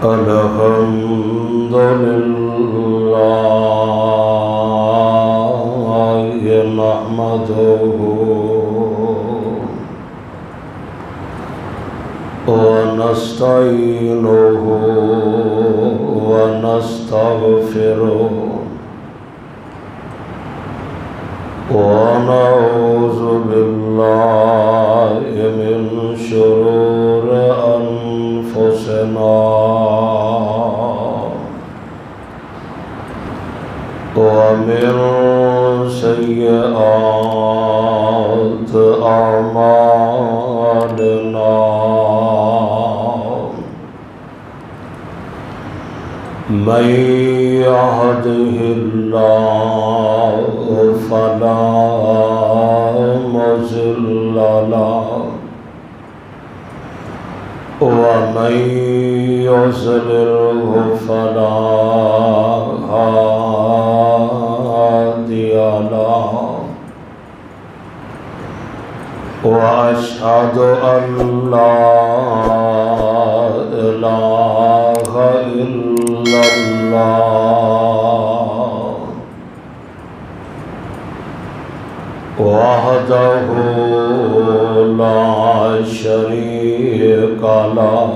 الحمد لله نحمده ونستعينه ونستغفره ونعوذ بالله من شرور أنفسنا ومن سيئات أعمالنا من يهده الله فلا مضل له ومن يضلل فلا هادي له وأشهد أن لا إله إلا الله وحده لا شريك له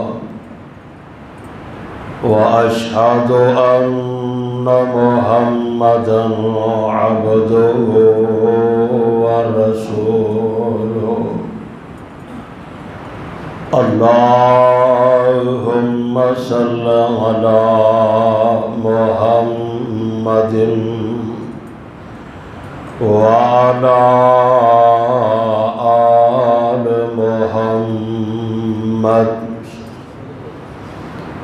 وأشهد أن محمدًا عبده ورسوله اللهم صل على محمد وعلى آل محمد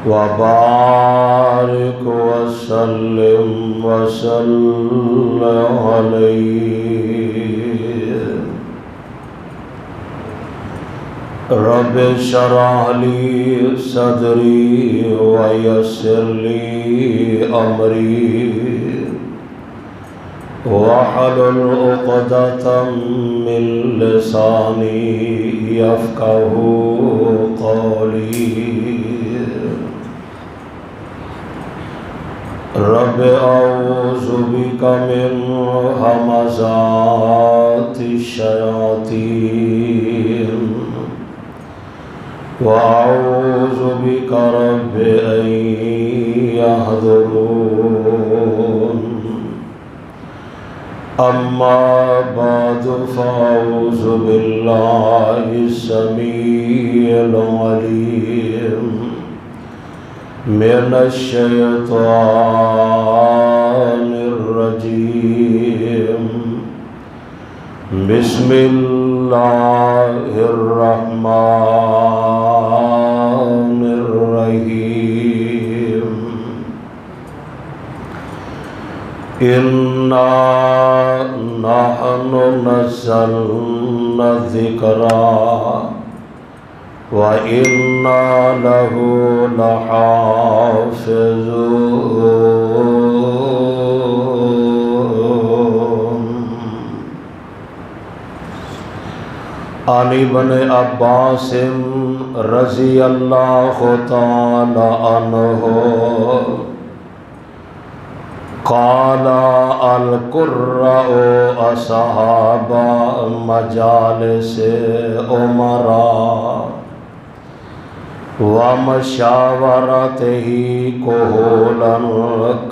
وبارك وسلم عليه رب اشرح لي صدري ويسر لي أمري واحلل عقدة من لساني يفقهوا قولي رب أعوذ بك من همزات الشياطين وأعوذ بك رب أن يحضرون أما بعد فأعوذ بالله السميع العليم من الشيطان الرجيم بسم الله الرحمن الرحيم إنا نحن نزلنا الذكر وإنا له لحافظون عن ابن عباس رضی اللہ تعالی عنہ قال القراء أصحاب مجالس أمراء ومشاورته كهولا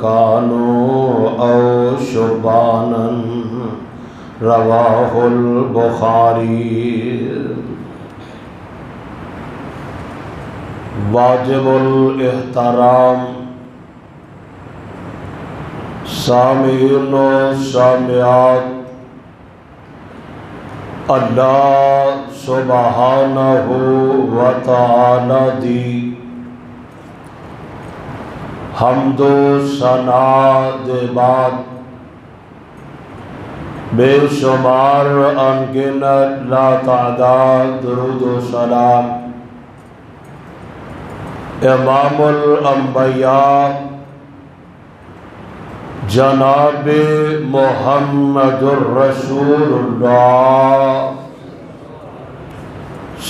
كانوا أو شبانا رواه البخاري واجب الاحترام سامعین و سامعات اللہ سبحانہ و تعالی دی حمد و ثنا دے بعد بے شمار انگنت لا تعداد درود و سلام امام الانبیاء جناب محمد الرسول اللہ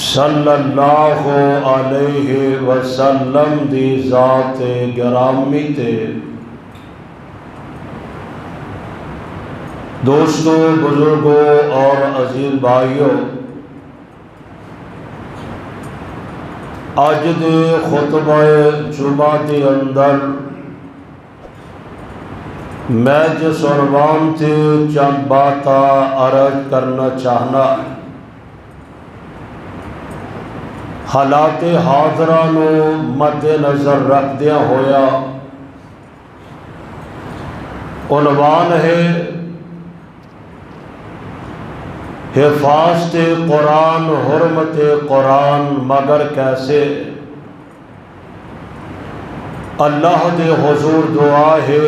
صلی اللہ علیہ وسلم دی ذات گرامی تے دوستو، بزرگوں اور عزیز بھائیوں، اج دے خطبہ جمعہ دے اندر میں جس عنوان تے چند باتاں عرض کرنا چاہنا، حالات حاضرہ نو مد نظر رکھدیا ہویا عنوان ہے حفاظت قرآن، حرمت قرآن مگر کیسے۔ اللہ دے حضور دعا ہے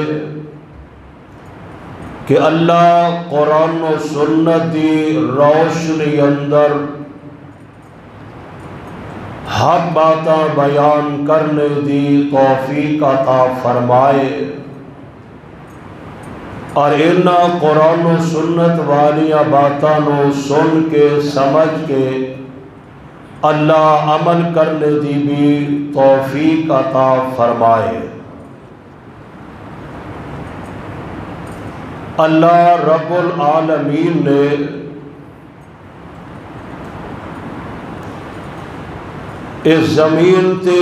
کہ اللہ قرآن و سنت دی روشنی اندر حق باتاں بیان کرنے دی توفیق عطا فرمائے، اور انہا قرآن و سنت والیاں باتاں نو سن کے سمجھ کے اللہ عمل کرنے دی بھی توفیق عطا فرمائے۔ اللہ رب العالمین نے اس زمین تے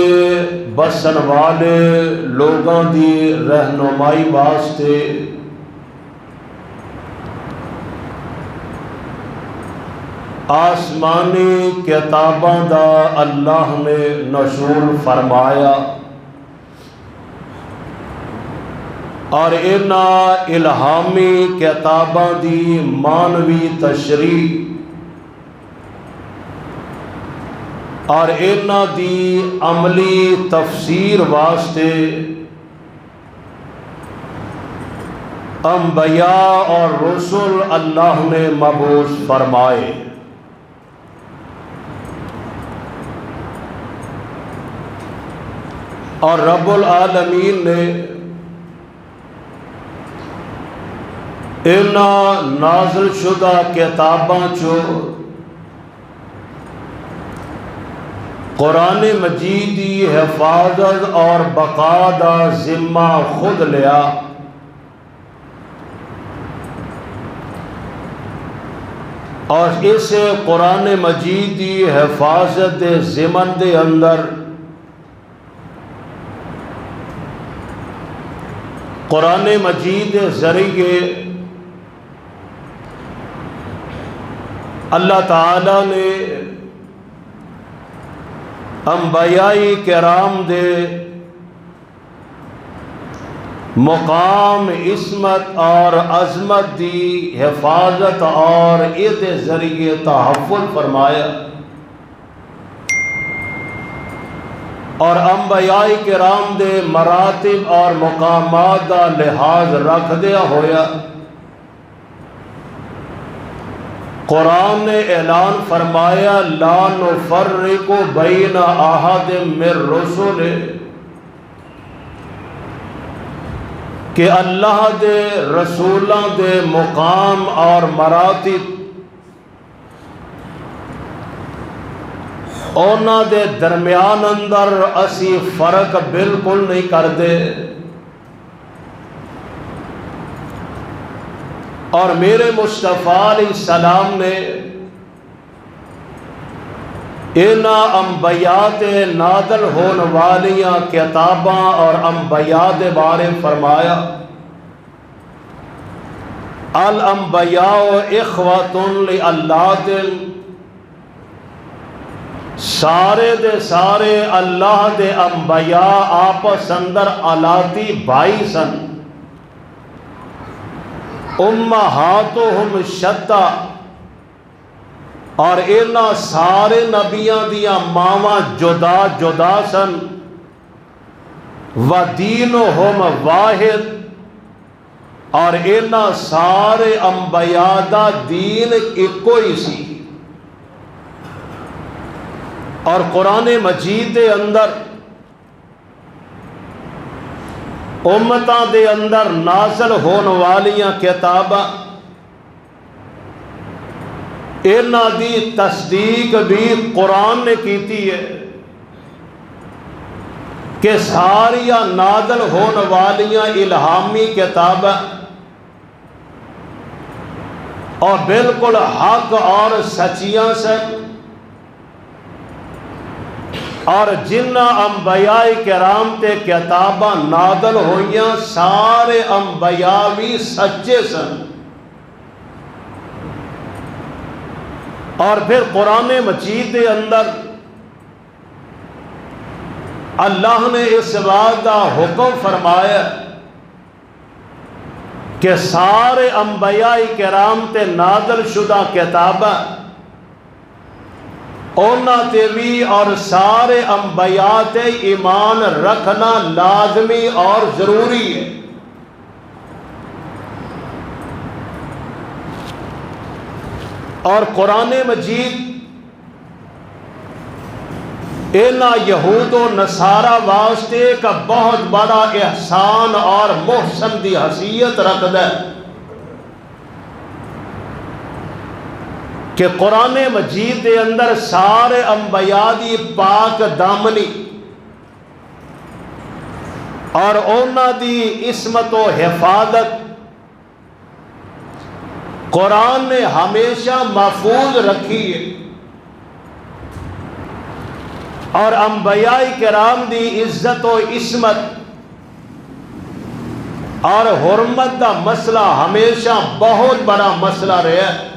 بسن والے لوگاں دی رہنمائی واسطے آسمانی کتاباں دا اللہ نے نزول فرمایا، اور انہاں الہامی کتاباں دی مانوی تشریح اور انہاں دی عملی تفسیر واسطے انبیاء اور رسول اللہ نے مبعوث فرمائے۔ اور رب العالمین نے انہاں نازل شدہ کتاباں چو قرآن مجید دی حفاظت اور بقا دا ذمہ خود لیا، اور اس قرآن مجید دی حفاظت دے ضمن دے اندر قرآن مجید دے ذریعے اللہ تعالی نے انبیاء کرام دے مقام عصمت اور عظمت دی حفاظت اور اس ذریعے تحفظ فرمایا، اور انبیاء کرام دے مراتب اور مقامات دا لحاظ رکھ دیا ہویا قرآن نے اعلان فرمایا لا نفرق بین احد من رسل، کہ اللہ دے رسولاں دے مقام اور مراتب اونا دے درمیان اندر اسی فرق بالکل نہیں کر دے، اور میرے مصطفیٰ علیہ السلام نے انہاں انبیاء تے نازل ہون والیاں کتاباں اور انبیاء دے بارے فرمایا الانبیاء اخوۃ لأولاد، سارے دے سارے اللہ دے انبیاء آپس اندر الاتی بھائی سن، امہاتہم شتیٰ، اور انہاں سارے نبیاں دیاں ماواں جدا جدا سن، ودینہم واحد، اور انہاں سارے انبیاء دا دین ایکو ہی سی۔ اور قرآن مجید دے اندر امتاں دے اندر نازل ہون والیاں کتاباں انہاں دی تصدیق بھی قرآن نے کیتی ہے کہ ساریاں نازل ہونے والیاں الہامی کتابیں اور بالکل حق اور سچیاں سے، اور جنہ انبیاء کرام تے کتاباں نازل ہوئیاں سارے انبیاء بھی سچے سن۔ اور پھر قرآن مجید کے اندر اللہ نے اس بات کا حکم فرمایا کہ سارے انبیاء کرام تے نازل شدہ کتاباں انہاں تے بھی اور سارے انبیاء تے ایمان رکھنا لازمی اور ضروری ہے۔ اور قرآن مجید انہاں یہود و نصارہ واسطے ایک بہت بڑا احسان اور محسن دی حیثیت رکھتا ہے کہ قرآن مجید دے اندر سارے انبیاء دی پاک دامنی اور انہاں دی عصمت و حفاظت قرآن نے ہمیشہ محفوظ رکھی ہے، اور انبیاء کرام دی عزت و عصمت اور حرمت دا مسئلہ ہمیشہ بہت بڑا مسئلہ رہا ہے۔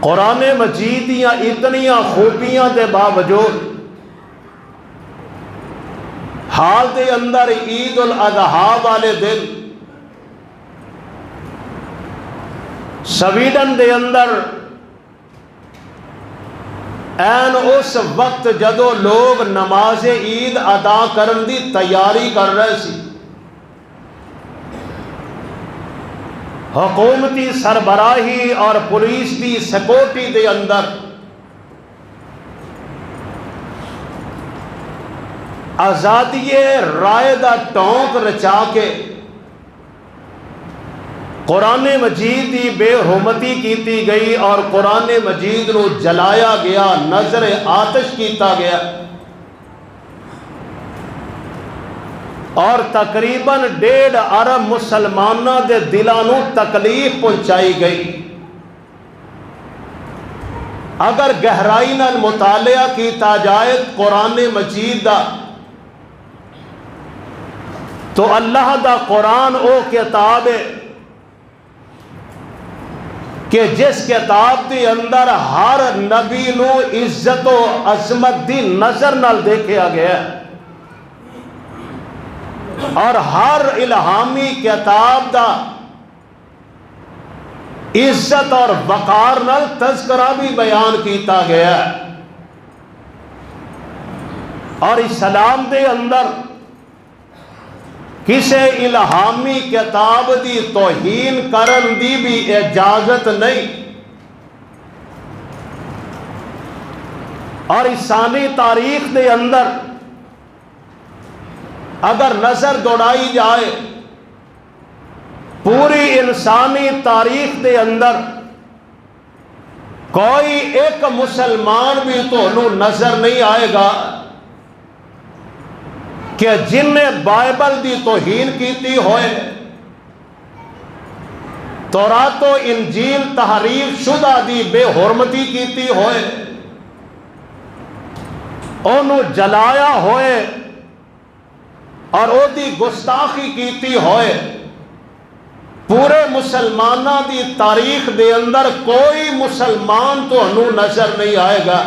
قرآن مجید دیا اتنیاں خوبیاں دے باوجود حال دے اندر عید الاضحیٰ والے دن سویڈن دے اندر این اس وقت جدو لوگ نماز عید ادا کرن دی تیاری کر رہے سی، حکومتی سربراہی اور پولیس دی سیکورٹی دے اندر آزادی رائے دا ٹونک رچا کے قرآن مجید دی بے حرمتی کیتی گئی اور قرآن مجید نو جلایا گیا، نظر آتش کیتا گیا، اور تقریباً 1.5 ارب مسلمانوں دے دلانوں تکلیف پہنچائی گئی۔ اگر گہرائی نال مطالعہ کیتا جائے قرآن مجید دا تو اللہ دا قرآن او کتاب ہے کہ جس کتاب کے اندر ہر نبی نو عزت و عظمت دی نظر نال دیکھا گیا ہے، اور ہر الہامی کتاب دا عزت اور وقار نال تذکرہ بھی بیان کیتا گیا ہے۔ اور اسلام دے اندر کسی الہامی کتاب دی توہین کرن دی بھی اجازت نہیں، اور انسانی تاریخ دے اندر اگر نظر دوڑائی جائے پوری انسانی تاریخ دے اندر کوئی ایک مسلمان بھی تو نظر نہیں آئے گا کہ جن نے بائبل دی توہین کیتی ہوئے، تورات و انجیل تحریف شدہ دی بے حرمتی کیتی ہوئے، انہوں جلایا ہوئے اور او دی گستاخی کیتی ہوئے، پورے مسلمانہ دی تاریخ دے اندر کوئی مسلمان تو انہوں نظر نہیں آئے گا۔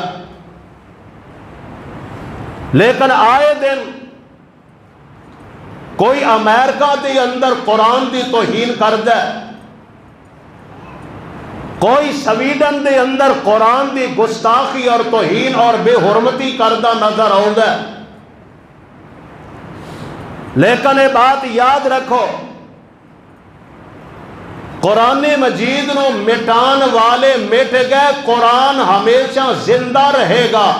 لیکن آئے دن کوئی امریکہ دے اندر قرآن دی توہین کردہ ہے، کوئی سویڈن دے اندر قرآن دی گستاخی اور توہین اور بے حرمتی کردہ نظر آؤں ہے۔ لیکن یہ بات یاد رکھو، قرآن مجید نو مٹان والے مٹ گئے، قرآن ہمیشہ زندہ رہے گا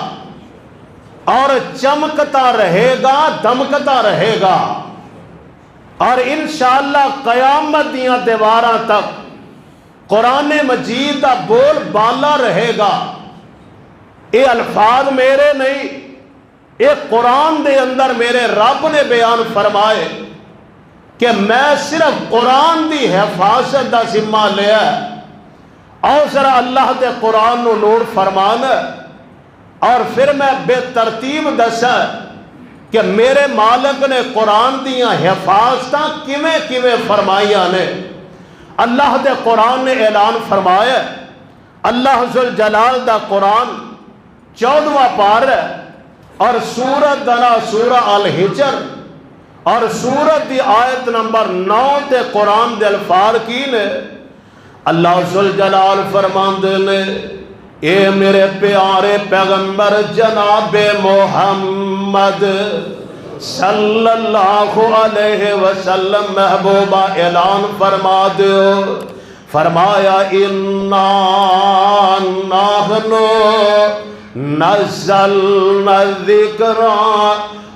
اور چمکتا رہے گا، دمکتا رہے گا، اور انشاءاللہ قیامت دیاں دیواراں تک قرآن مجید دا بول بالا رہے گا. یہ الفاظ میرے نہیں، یہ قرآن دے اندر میرے رب نے بیان فرمائے کہ میں صرف قرآن دی حفاظت دا ذمہ لیا اور ذرا اللہ دے قرآن نو نور فرمان، اور پھر میں بے ترتیب دسا کہ میرے مالک نے قرآن دیاں حفاظتاں کیویں کیویں فرمائیاں نے. اللہ دے قرآن نے اعلان فرمایا، اللہ ذوالجلال دا قرآن 14واں پارہ اور سورت دنا سورہ الحجر اور سورت دی آیت نمبر 9 تے قرآن دے الفاظ کی نے. اللہ ذوالجلال فرماندے نے اے میرے پیارے پیغمبر جناب محمد صلی اللہ علیہ وسلم محبوبہ اعلان فرما دیو. فرمایا انا نحن نزلنا الذکر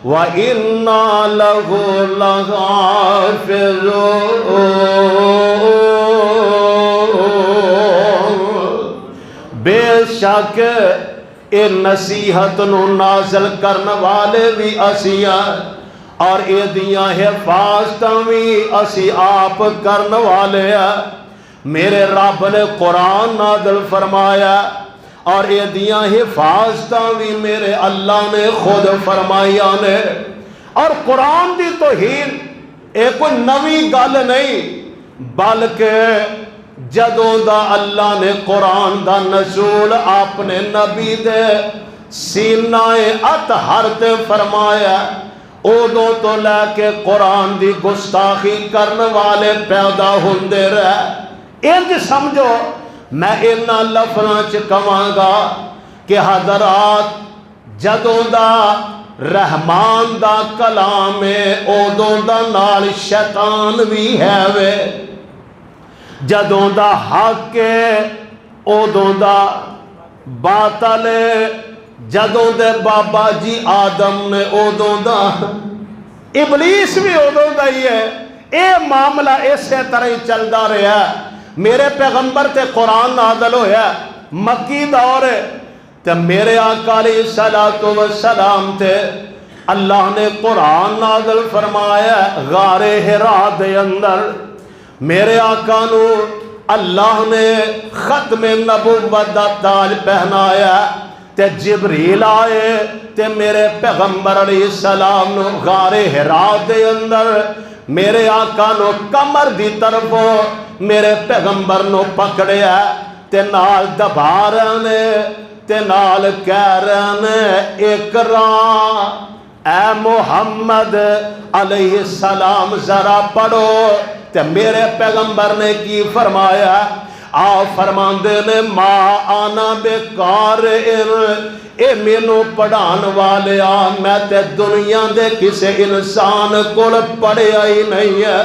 وَإِنَّا لَهُ لَحَافِظُونَ. بے شک اے نصیحت نو نازل کرنے والے بھی اسی اور اے دیاں حفاظتاں بھی اسی آپ کرنے والے ہیں. میرے رب نے قرآن نازل فرمایا اور یہ دیاں حفاظتاں بھی میرے اللہ نے خود فرمائیاں نے. اور قرآن دی توہین ایک کوئی نوی گل نہیں، بلکہ جدوں دا اللہ نے قرآن دا نزول اپنے نبی دے سینہ اطہر تے فرمایا، ادوں تو لے کے قرآن دی گستاخی کرنے والے پیدا ہوندے رہے. انج سمجھو میں انہا لفظاں کہاں گا کہ حضرات جدوں دا رحمان دا کلام ہے ادوں دا نال شیطان بھی ہے وے، جدوں دا حق ہے ادوں دا باطل ہے، جدوں دے بابا جی آدم نے ادوں دا ابلیس بھی ادوں دا ہی ہے. اے معاملہ اسی طرح ہی چلدا رہا ہے. میرے پیغمبر تے قرآن نازل ہویا مکی دور ہے تے میرے آقا علیہ الصلوۃ والسلام تے اللہ نے قرآن نازل فرمایا غار حرا دے اندر. میرے آقا نو اللہ نے ختم نبوت دا تاج پہنایا تے جبریل آئے تے میرے پیغمبر علیہ السلام نو غار حرا دے اندر میرے آقا نو کمر دی طرف میرے پیغمبر نو پکڑیا تے نال دبا رہے نے تے نال کہہ رہے نے اقرا اے محمد علیہ السلام ذرا پڑھو. تے میرے پیغمبر نے کی فرمایا؟ آپ فرماندے نے ما آنا بیکار اے مینو پڑھان والے میں تے دنیا دے کسے انسان کول پڑھیا ہی نہیں ہے.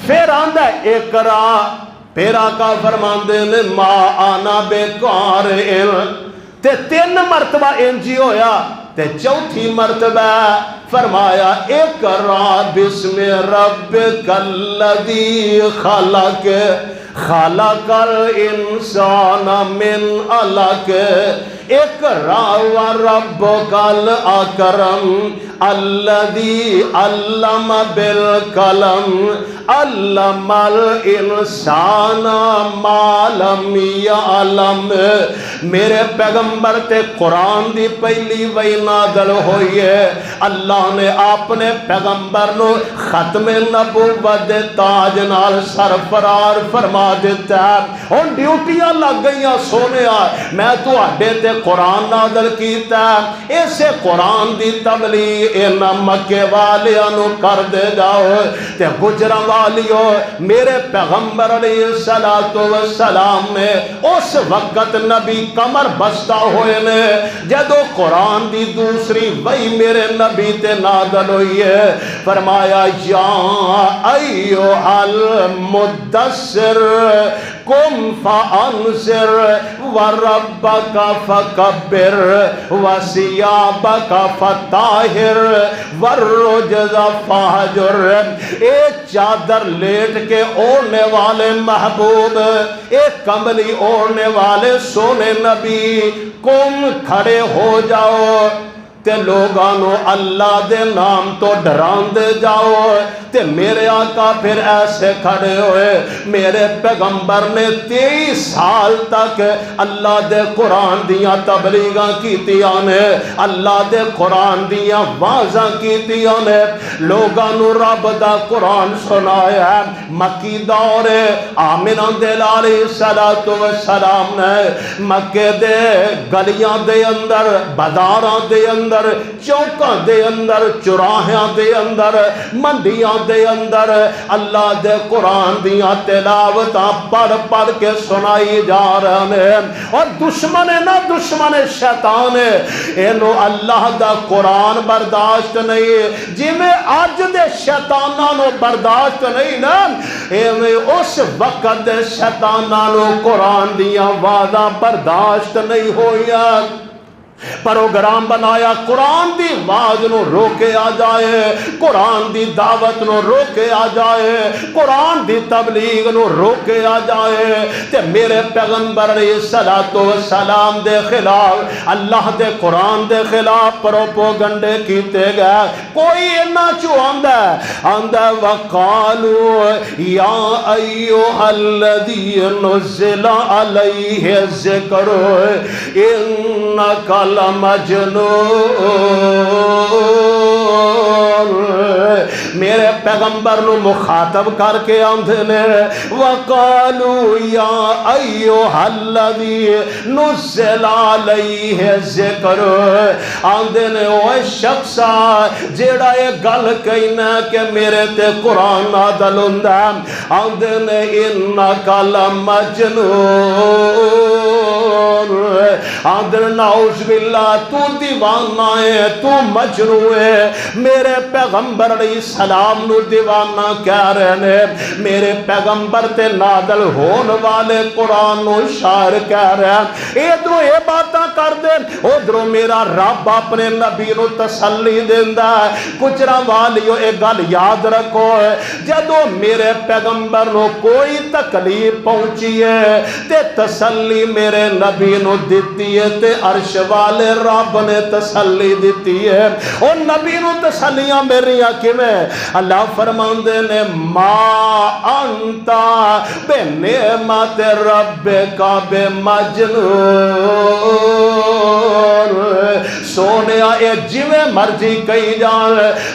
پھر آندا اقرا، پھر آقا فرماندے نے ما آنا بیکار تے 3 مرتبہ انجی ہویا تے چوتھی مرتبہ فرمایا اقرا بسم ربک الذی خلق خلق الانسان من علق اقرا وربک الاکرم الذی علم بالقلم علم الانسان ما لم یعلم. میرے پیغمبر تے قرآن دی پہلی وحی نازل ہوئی ہے. اللہ نے اپنے پیغمبر نو ختم نبوت دے تاج نال سرفراز فرما دیتا ہے. ہن ڈیوٹیاں لگ گئیاں سونیا، میں تواڈے تے قرآن نازل کیتا ہے، اسے قرآن دی تبلیغ انہاں مکے والیاں نو کر دے جاؤ تے گجراں والیو. میرے پیغمبر علیہ الصلوۃ والسلام نے اس وقت نبی کمر بستہ ہوئے نے جدو قرآن دی دوسری وحی میرے نبی تے نازل ہوئی ہے. فرمایا یا ایھا المدثر قم فانذر وربک فکبر وثیابک فطہر والرجز فہجر۔ اے چادر لیٹ کے اوڑھنے والے محبوب، اے کمبلی اوڑھنے والے سونے نبی، قوم کھڑے ہو جاؤ تے لوگانو اللہ دے نام تو ڈران دے جاؤ۔ تے میرے آقا پھر ایسے کھڑے ہوئے، میرے پیغمبر نے 23 سال تک اللہ دے قرآن دیاں تبلیغاں کیتیاں نے، اللہ دے قرآن دیاں وعظاں کیتیاں نے، لوگانو رب دا قرآن سنایا ہے۔ مکی دور آمنہ دے علیہ السلام نے مکے دے گلیاں دے اندر، بازاراں دے اندر، چوکاں دے اندر، چراہیاں دے اندر، منڈیاں دے اندر اللہ دے قرآن دیاں تلاوتاں پڑھ پڑھ کے سنائی جا رہے ہیں۔ اور دشمن نہ دشمن شیطان اینو اللہ دا قرآن برداشت نہیں، جی میں آج دے شیطاناں نو برداشت نہیں نا، ایویں اس وقت دے شیطاناں نو قرآن دیاں وعداں برداشت نہیں ہوئیاں۔ پروگرام بنایا قرآن دی واز نو روکے آ جائے، قرآن دی دعوت نو روکے آ جائے، قرآن دی تبلیغ نو روکے آ جائے۔ تے میرے پیغمبر علیہ السلام دے خلاف، اللہ دے قرآن دے خلاف پروپوگنڈے کیتے گئے۔ کوئی اینا چو آندہ ہے وَقَالُوا يَا أَيُّهَا الَّذِي نُزِّلَ عَلَيْهِ الذِّكْرُ إِنَّكَ لَمَجْنُونَ۔ میرے پیغمبر نو مخاطب کر کے آندھے نے وَقَالُوا يَا أَيُّهَا الَّذِي نُزِّلَ عَلَيْهِ الذِّكْرُ، آندھے نے اوہ شخصا جیڑا یہ گل کہنا کہ میرے تے قرآن نازل ہوندا، آندھے نے اِنَّكَ لَمَجْنُونَ، آندھے نعوذ باللہ تو دیوانہ ہے، تو مجنون ہے۔ میرے پیغمبر علیہ السلام نو دیوانہ کہہ رہے ہیں، میرے پیغمبر تے نازل ہون والے قرآن نو شاعر کہہ رہے ہیں۔ ادھروں یہ باتاں کر دیں، ادھروں میرا رب اپنے نبی نو تسلی دیندا ہے۔ کچرا والیو ایک گل یاد رکھو، جدو میرے پیغمبر نو کوئی تکلیف پہنچی ہے تے تسلی میرے نبی نو دیتی ہے، تے عرش والے رب نے تسلی دیتی ہے۔ اور نبی نو تسلیاں میریاں کیویں؟ اللہ فرماندے نے ما انتا بے نعمت ربک بے مجنون، سونیا اے جویں مرضی کہی جان،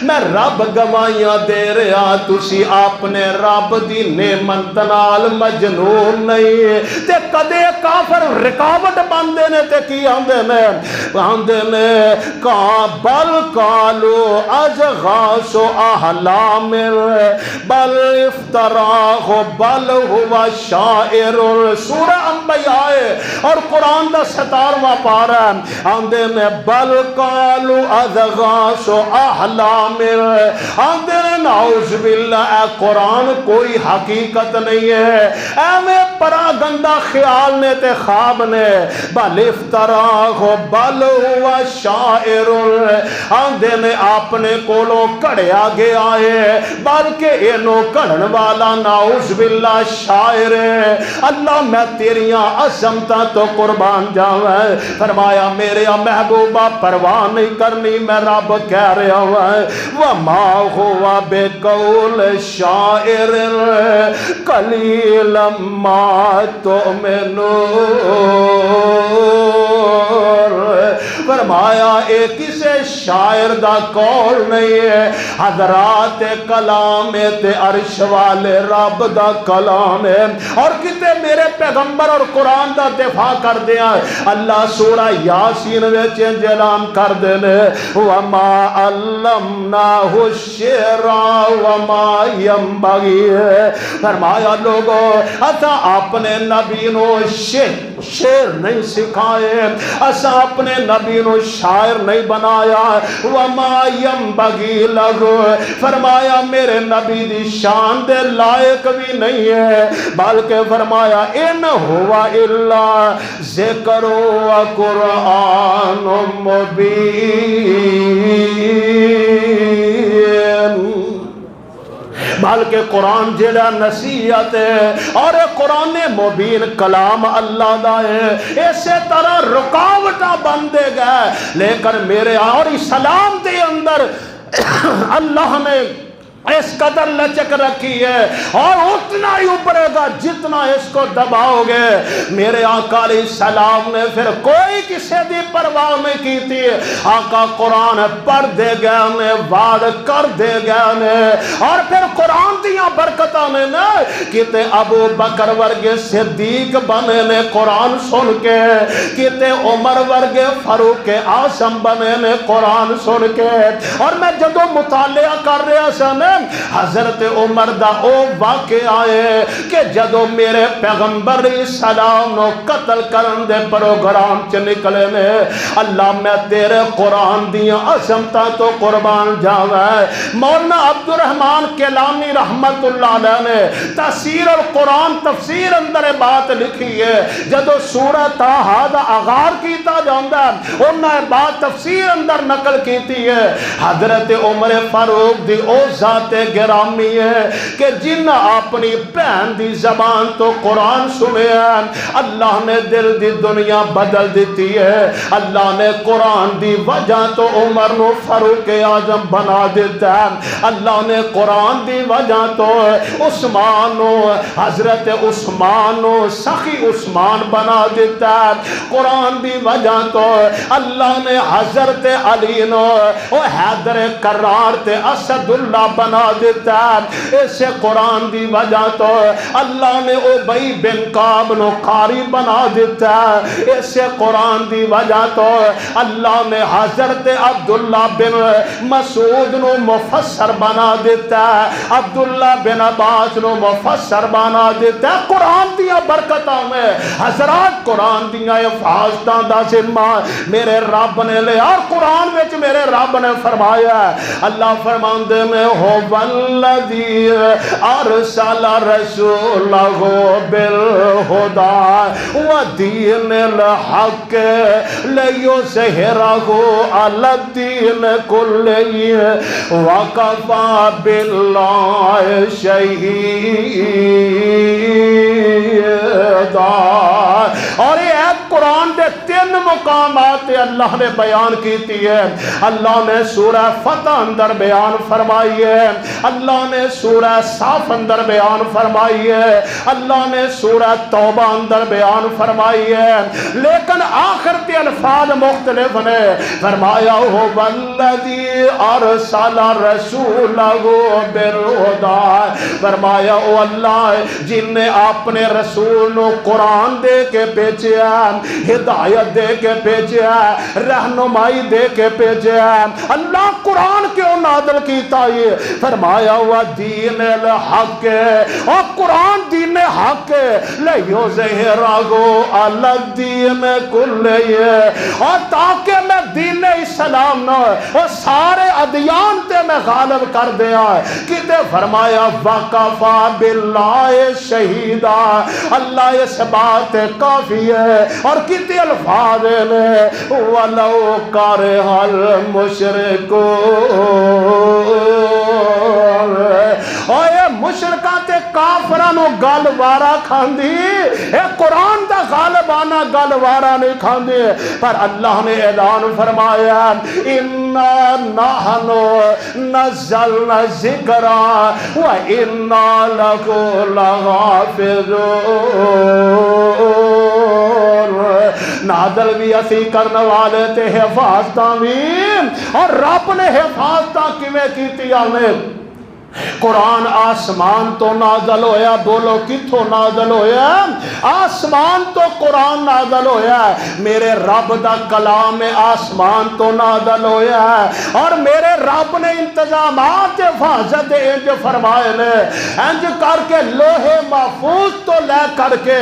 میں رب گواہیاں دے رہا تسی اپنے رب دی نعمت نال مجنون نہیں۔ تے کدے کافر رکاوٹ بندے نے تے کی آندے نے بل قالو ازغاث احلام بل افتراہ بل ہوا شاعر۔ سورہ انبیاء اور قرآن دا 17واں پارہ آندے نے بل قالو ازغاث احلام، آندے نے نعوذ باللہ اے قرآن کوئی حقیقت نہیں ہے، اے میں پرا گندہ خیال نے تے خواب نے۔ بل افتراہ بل ہوا شاعر، آندے نے اپنے کولوں کڑیا گیا ہے بلکہ اینو کڑن والا نعوذ باللہ شاعر ہے۔ اللہ میں تیریاں عظمتاں تو قربان جاویں، فرمایا میرے محبوبہ پرواہ نہیں کرنی، میں رب کہہ رہا ہوں وما ہوا بقول شاعر قلیلا ما تؤمنون۔ فرمایا اے کسے شاعر دا قول نہیں ہے، حضرات کلام تے عرش والے رب دا کلام ہے۔ اور کتے میرے پیغمبر اور قرآن دا دفاع کر دیا، اللہ سورہ یاسین وچ اعلان کر دینے وما علمناہ الشعر وما ينبغي، فرمایا لوگو اتھا اپنے نبی نو شعر نہیں سکھائے، اسا اپنے نبی نو شاعر نہیں بنایا، وما ينبغي له، فرمایا میرے نبی دی شان دے لائق بھی نہیں ہے، بلکہ فرمایا ان ہوا الا ذکر و قرآن مبین، بلکہ قرآن جڑا نصیحت ہے اور قرآن مبین کلام اللہ دا ہے، اسی طرح رکاوٹاں بن دے گئے، لیکن میرے اور اسلام دے اندر اللہ نے اس قدر لچک رکھی ہے اور اتنا ہی اوپرے گا جتنا اس کو دباؤ گے۔ میرے آقا علیہ السلام نے پھر کوئی کسی دی پرواہ نہیں کی تھی، آقا قرآن پڑھ دے گئے انہیں، وعد کر دے گئے انہیں، اور پھر قرآن دیاں برکتاں نے نا کتے ابو بکر ورگے صدیق بنے نے قرآن سن کے، کتے عمر ورگے فاروق اعظم بنے نے قرآن سن کے۔ اور میں جدو مطالعہ کر رہا سا نا حضرت عمر دا او واقعہ آئے کہ جدو میرے پیغمبر سلام نو قتل کرن دے پروگرام چ نکلے نے، اللہ میں تیرے قرآن دیاں عظمتاں تو قربان جاوے۔ مولانا عبد الرحمن کیلانی رحمت اللہ علیہ نے تفسیر القرآن تفسیر اندر بات لکھی ہے، جدو سورہ طٰہٰ دا آغاز کیتا جاندا ہے انہاں بات تفسیر اندر نقل کیتی ہے، حضرت عمر فاروق دی او ذات گرامی ہے کہ جن اپنی بہن دی زبان تو قرآن سنے ہیں، اللہ نے دل دی دنیا بدل دیتی ہے، اللہ نے قرآن دی وجہ تو عمر نو فاروق اعظم بنا دیتا ہے، اللہ نے قرآن دی وجہ تو عثمان نو حضرت عثمان نو سخی عثمان بنا دیتا ہے، قرآن دی وجہ تو اللہ نے حضرت علی نو او حیدر کرار تے اسد اللہ بنا دیتا ہے، اسے قرآن دی وجہ تو اللہ نے ابی بن کعب نو قاری بنا دیتا ہے، اسے قرآن دی وجہ تو اللہ نے حضرت عبداللہ بن مسعود نو مفسر بنا دیتا ہے، عبداللہ بن عباس نو مفسر بنا دیتا ہے۔ قرآن دیا برکتوں میں حضرات قرآن دیا حفاظتاں دا ذمہ میرے رب نے لے، اور قرآن وچ میرے رب نے فرمایا ہے، اللہ فرماندے میں ہو والذی ارسل رسولہ بالہدی ودین الحق لیظہرہ علی الدین کلہ وکفی باللہ شہیدا۔ اور یہ قرآن دے 3 مقامات اللہ نے بیان کیتی ہے، اللہ نے سورہ فتح اندر بیان فرمائی ہے، اللہ نے سورہ صاف اندر بیان فرمائی ہے، اللہ نے سورہ توبہ اندر بیان فرمائی ہے، لیکن آخر کے الفاظ مختلف نے، فرمایا ہو والذی ارسل رسولہ بالہدی، فرمایا او اللہ جن نے اپنے رسول نو قرآن دے کے بھیجا، ہدایت دے کے بھیجا، رہنمائی دے کے بھیجا۔ اللہ قرآن کیوں نازل کیتا ہے؟ فرمایا ہوا دین الحق، اور قرآن دین حق لیظہرہ علی الدین کلہ، اور تاکہ میں دین اسلام نہ اور سارے ادیان تے میں غالب کر دیا۔ کتے فرمایا وکفی باللہ شہیدا، اللہ اس بات کافی ہے۔ اور کتے الفاظ میں ولو کرہ المشرکون، اور یہ مشرکاں تے کافراں نو گل وارا کھاندی، اے قرآن دا غالبانہ گل وارا نہیں کھاندی، پر اللہ نے اعلان فرمایا انا نحن نزلنا الذکر وانا لہ لحافظون، نازل بھی اسی کرنے والے تے حفاظتاں بھی، اور رب نے حفاظتاں کیویں کیتیاں نے؟ قرآن آسمان تو نازل ہویا، بولو کتھوں نازل ہویا؟ آسمان تو قرآن نازل ہویا ہے، میرے رب دا کلام آسمان تو نازل ہویا ہے، اور میرے رب نے انتظامات حفاظت انج فرمائے نے، انج کر کے لوہے محفوظ تو لے کر کے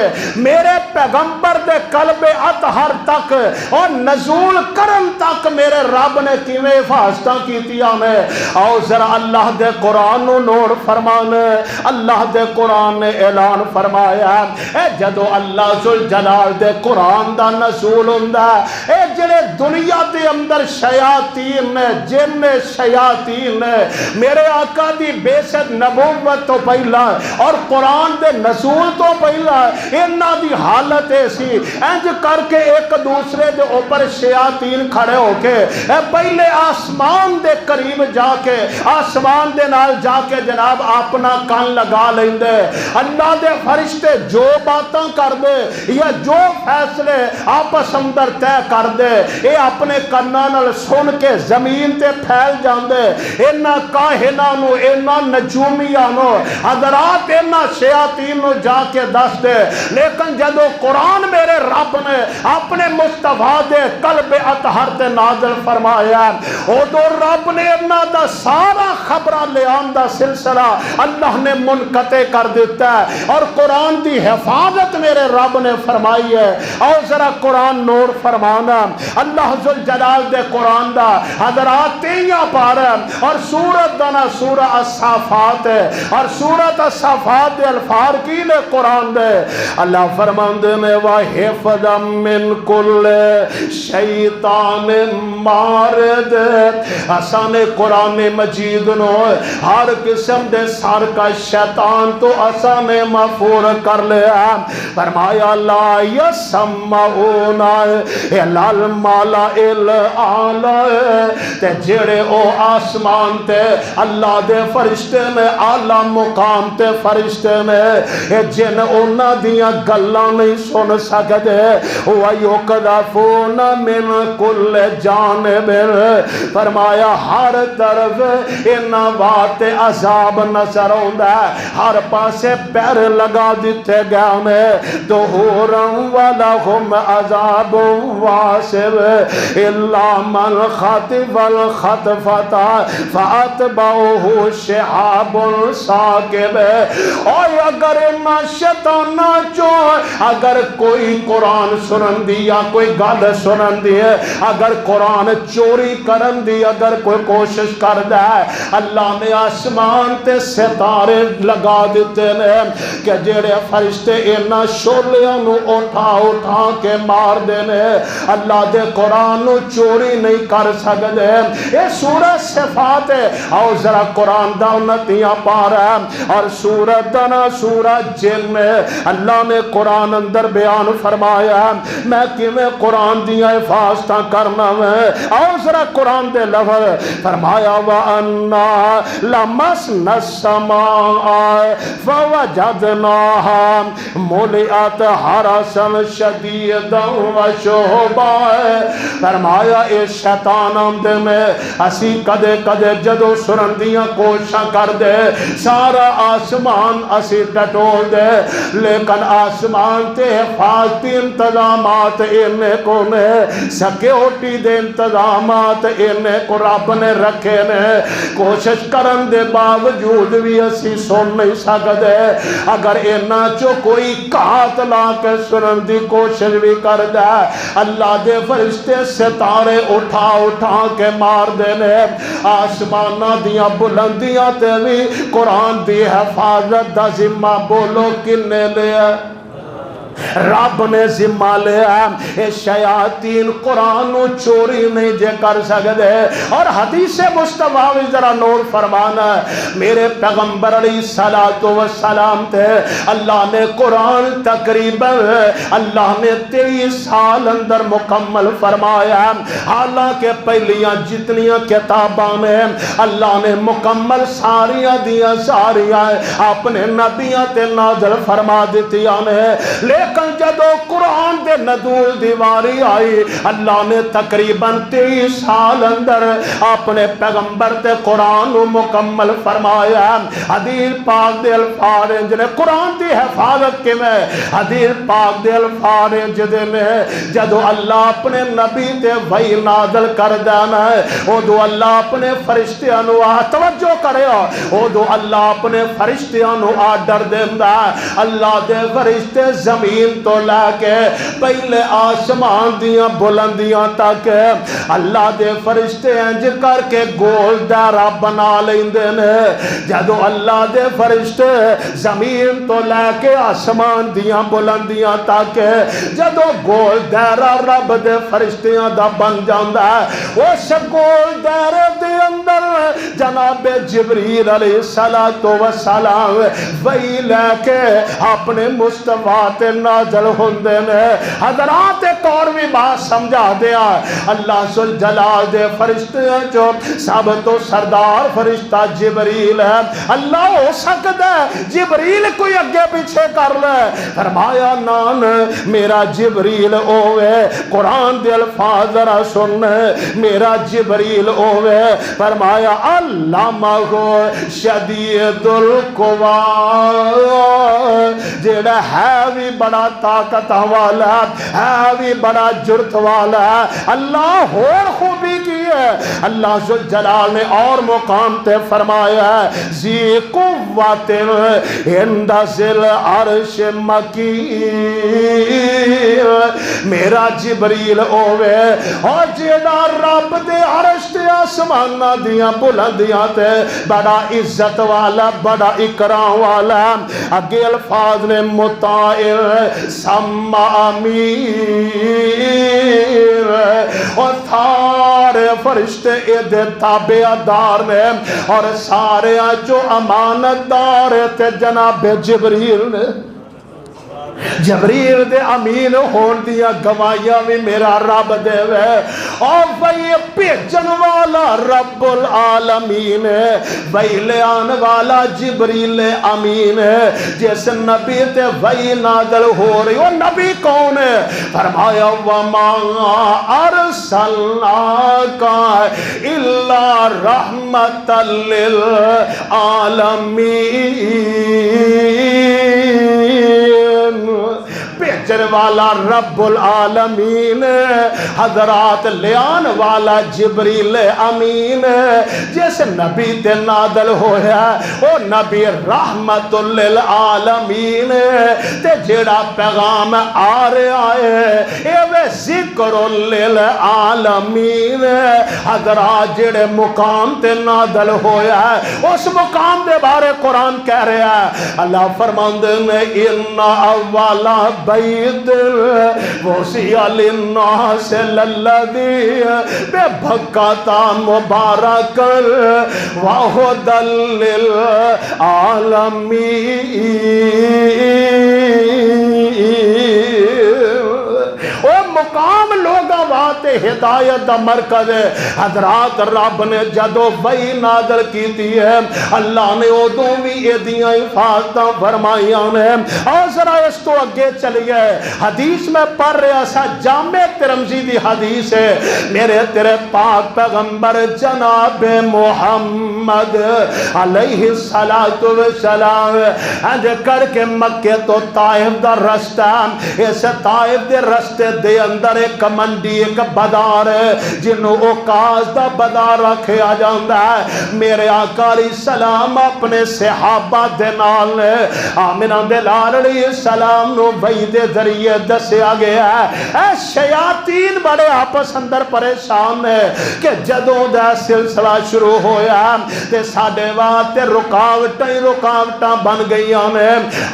میرے پیغمبر دے قلب اطہر تک اور نزول کرن تک میرے رب نے کیویں حفاظتاں کیتیاں نے۔ آؤ ذرا اللہ دے قرآن نو نور فرمانے، اللہ دے قرآن نے اعلان فرمایا اے جدو اللہ ذوالجلال دے قرآن دا نزول ہوندا اے جڑے دنیا دے اندر شیاطین نے، جن نے شیاطین نے میرے آقا دی بعثت نبوت تو پہلا اور قرآن دے نزول تو پہلا انہاں دی حالت ایسی انج کر کے ایک دوسرے دے اوپر شیاطین کھڑے ہو کے پہلے آسمان دے قریب جا کے آسمان دے نال جا کے جناب اپنا کان لگا لیندے، اللہ دے فرشتے جو باتاں کر دے یا جو فیصلے آپس اندر طے کر دے اے اپنے کاناں نال سن کے زمین تے پھیل جاندے، انہاں کاہناں نو، انہاں نجومیاں نو، حضرات انہاں شیاطین نو جا کے دس دے۔ لیکن جدو قرآن میرے رب نے اپنے مصطفیٰ دے قلب اطہر تے نازل فرمایا ادو رب نے انہاں دا سارا خبراں لیان دا سلسلہ اللہ نے منقطع کر دیتا ہے، اور قرآن دی حفاظت میرے رب نے فرمائی ہے۔ اور ذرا قرآن نور فرمانا اللہ ذوالجلال دے قرآن دا حضرات 23 پارہ اور سورت دا نا سورہ الصافات ہے، اور سورت الصافات دے الفاظ کی نے قرآن دے اللہ فرماندے میں وَحِفْظًا مِّن كُلِّ شَيْطَانٍ مَارِدٍ، آسان قرآن مجید نو ہر قسم دے سار کا شیطان تو آسان محفور کر لیا۔ فرمایا لا یسمعون الی الملأ الاعلی، تے جڑے او آسمان تے اللہ دے فرشتے میں اعلی مقام تے فرشتے میں جن انہاں دیاں گلاں نہیں سن سکدے، وَيُقْذَفُونَ مِنْ كُلِّ جَانِبٍ، فرمایا ہر طرف انہاں وات عذاب نظر آندا ہے، ہر پاسے پیر لگا دیتے گیا میں دُحُورًا وَلَهُمْ عَذَابٌ وَاسِبٌ إِلَّا مَنْ خَطِفَ الْخَطْفَةَ فَأَتْبَعَهُ شِهَابٌ ثَاقِبٌ۔ اور اگر انہاں شیطاناں چوں اگر کوئی قرآن سنن دی یا کوئی گل سنن دی ہے، اگر قرآن چوری کرن دی اگر کوئی کوشش کر دے، اللہ نے آسمان تے ستارے لگا دیتے ہیں کہ جڑے فرشتے انہاں شولیاں نو اٹھا اٹھا کے مار دینے، اللہ دے قرآن نو چوری نہیں کر سکدے۔ یہ سورہ صفات ہے، آؤ ذرا قرآن دا 29 پارہ اور سورت دنا سورہ جن میں اللہ نے قرآن اندر بیان فرمایا میں کیویں قرآن دیا حفاظتاں کرنا میں۔ آؤ ذرا قرآن دے لفظ فرمایا وَأَنَّا لَمَسْنَا السَّمَاءَ فَوَجَدْنَاهَا مُلِئَتْ حَرَسًا شَدِيدًا وَشُهُبًا، فرمایا اے شیطان آمدے میں اسی کدے کدے جدو سرندیاں کوشاں کر دے سارا آسمان اسی ٹٹول دے، لیکن آسمان تے حفاظتی انتظامات انہیں کو نے، سیکیورٹی دے انتظامات انہیں کو رب نے رکھے نے، کوشش کرن دے باوجود بھی اسی سن نہیں سکتے۔ اگر انہاں چو کوئی کہات لا کے سنن دی کوشش بھی کر دے، اللہ دے فرشتے ستارے اٹھا اٹھا کے مار دینے۔ آسمانہ دیاں بلندیاں تے بھی قرآن دی حفاظت دا ذمہ بولو کنے لیا؟ رب نے ذمہ لیا۔ اے شیاطین قرآن چوری نہیں جے کر سکتے۔ اور حدیث مصطفیٰ ذرا نور فرمانا میرے پیغمبر علیہ السلام تھے، اللہ نے قرآن تقریباً اللہ نے 23 سال اندر مکمل فرمایا، حالانکہ پہلیاں جتنیاں کتاباں میں اللہ نے مکمل ساریاں دیاں ساریاں اپنے نبیاں تے نازل فرما دیتیاں نے، لیکن لیکن جدو قرآن دے نزول دی واری آئی اللہ نے تقریباً 30 سال اندر اپنے پیغمبر تے قرآن مکمل فرمایا. حدیث پاک دے الفاظ جنے قرآن دی حفاظت کے میں حدیث پاک دے الفاظ جدے میں جدو اللہ اپنے نبی تے وحی نازل کر دینا ہے او دو اللہ اپنے فرشتیاں نو توجہ کرے او دو اللہ اپنے فرشتیاں نو آرڈر دیندا ہے. اللہ دے فرشتے زمین تو لے کے پہلے آسمان دیاں بلندیاں تک اللہ دے فرشتے انج کر کے گول دائرہ بنا لیندے نے. جدو اللہ دے فرشتے زمین تو لے کے آسمان دیاں بلندیاں تک جدو گول دائرہ رب دے فرشتیاں دا بن جاندا ہے اس گول دائرے دے اندر جناب جبریل علیہ السلام وہی لے کے اپنے مصطفیٰ تے نازل ہوندے نے. حضرات ایک اور بھی بات سمجھا دیا اللہ ذل جلال دے فرشتے جو سب تو سردار فرشتہ جبریل ہے. اللہ ہو سکتا ہے جبریل کوئی اگے پیچھے کر لے فرمایا نان میرا جبریل اوے قرآن دے الفاظ ذرا سن میرا جبریل اوے فرمایا علامہ شدید القوا جڑا ہے بھی بڑا طاقت والا ہے بھی بڑا جرت والا ہے. اللہ اور خوبی کی ہے اللہ ذل جلال نے اور مقام تے فرمایا ہے ذی قوت عند ذل عرش مکین میرا جبریل اوے اور جیڑا رب دے عرش تے آسماناں دیاں بلندیاں تے بڑا عزت والا بڑا اکرام والا. اگے الفاظ نے مطاع سمع امین اور سارے فرشتے ادھے تابعدار نے اور سارے جو امانت دار تے جناب جبریل نے جبریل دے امین ہون دیا گواہیاں بھی میرا رب دے وے اور وہی بھیجن والا رب العالمین ہے وہی لے آن والا جبریل امین ہے. جس نبی تے وہی نازل ہو رہی وہ نبی کون ہے فرمایا وما ارسلناک الا رحمت للعالمین. بھیجن والا رب العالمین حضرات لیان والا جبریل امین جس نبی تے نازل ہویا او نبی رحمت للعالمین تے جڑا پیغام آ رہا ہے اے وے ذکر للعالمین. حضرات جڑے مقام تے نازل ہویا ہے اس مقام دے بارے قرآن کہہ رہا ہے اللہ فرماندے نے ان اولا بیت وسیع للناس للذی ببکۃ مبارکا وہدی للعالمین. وہ مقام لوگاں واتے ہدایت دا مرکز ہے. حضرات رب نے جدو وحی نازل کیتی ہے اللہ نے ادوں بھی ایدیاں حفاظتاں فرمائیاں نے. اور ذرا اس تو اگے چلیے حدیث میں پڑھ رہا سا جامع ترمذی دی حدیث ہے میرے تیرے پاک پیغمبر جناب محمد علیہ السلام اج کر کے مکے تو طائف دا رستہ اس طائف دے رستے دے اندر ایک منڈی ایک بازار ہے جنوں اوقاز دا بازار رکھیا جاندا ہے. میرے آقا علیہ السلام اپنے صحابہ دے نال آمنہ دے لال علیہ السلام نو وحی دے ذریعے دسیا گیا ہے اے شیاطین بڑے آپس اندر پریشان ہے کہ جدوں دا سلسلہ شروع ہویا تے ساڈے واسطے رکاوٹاں بن گئیاں نے.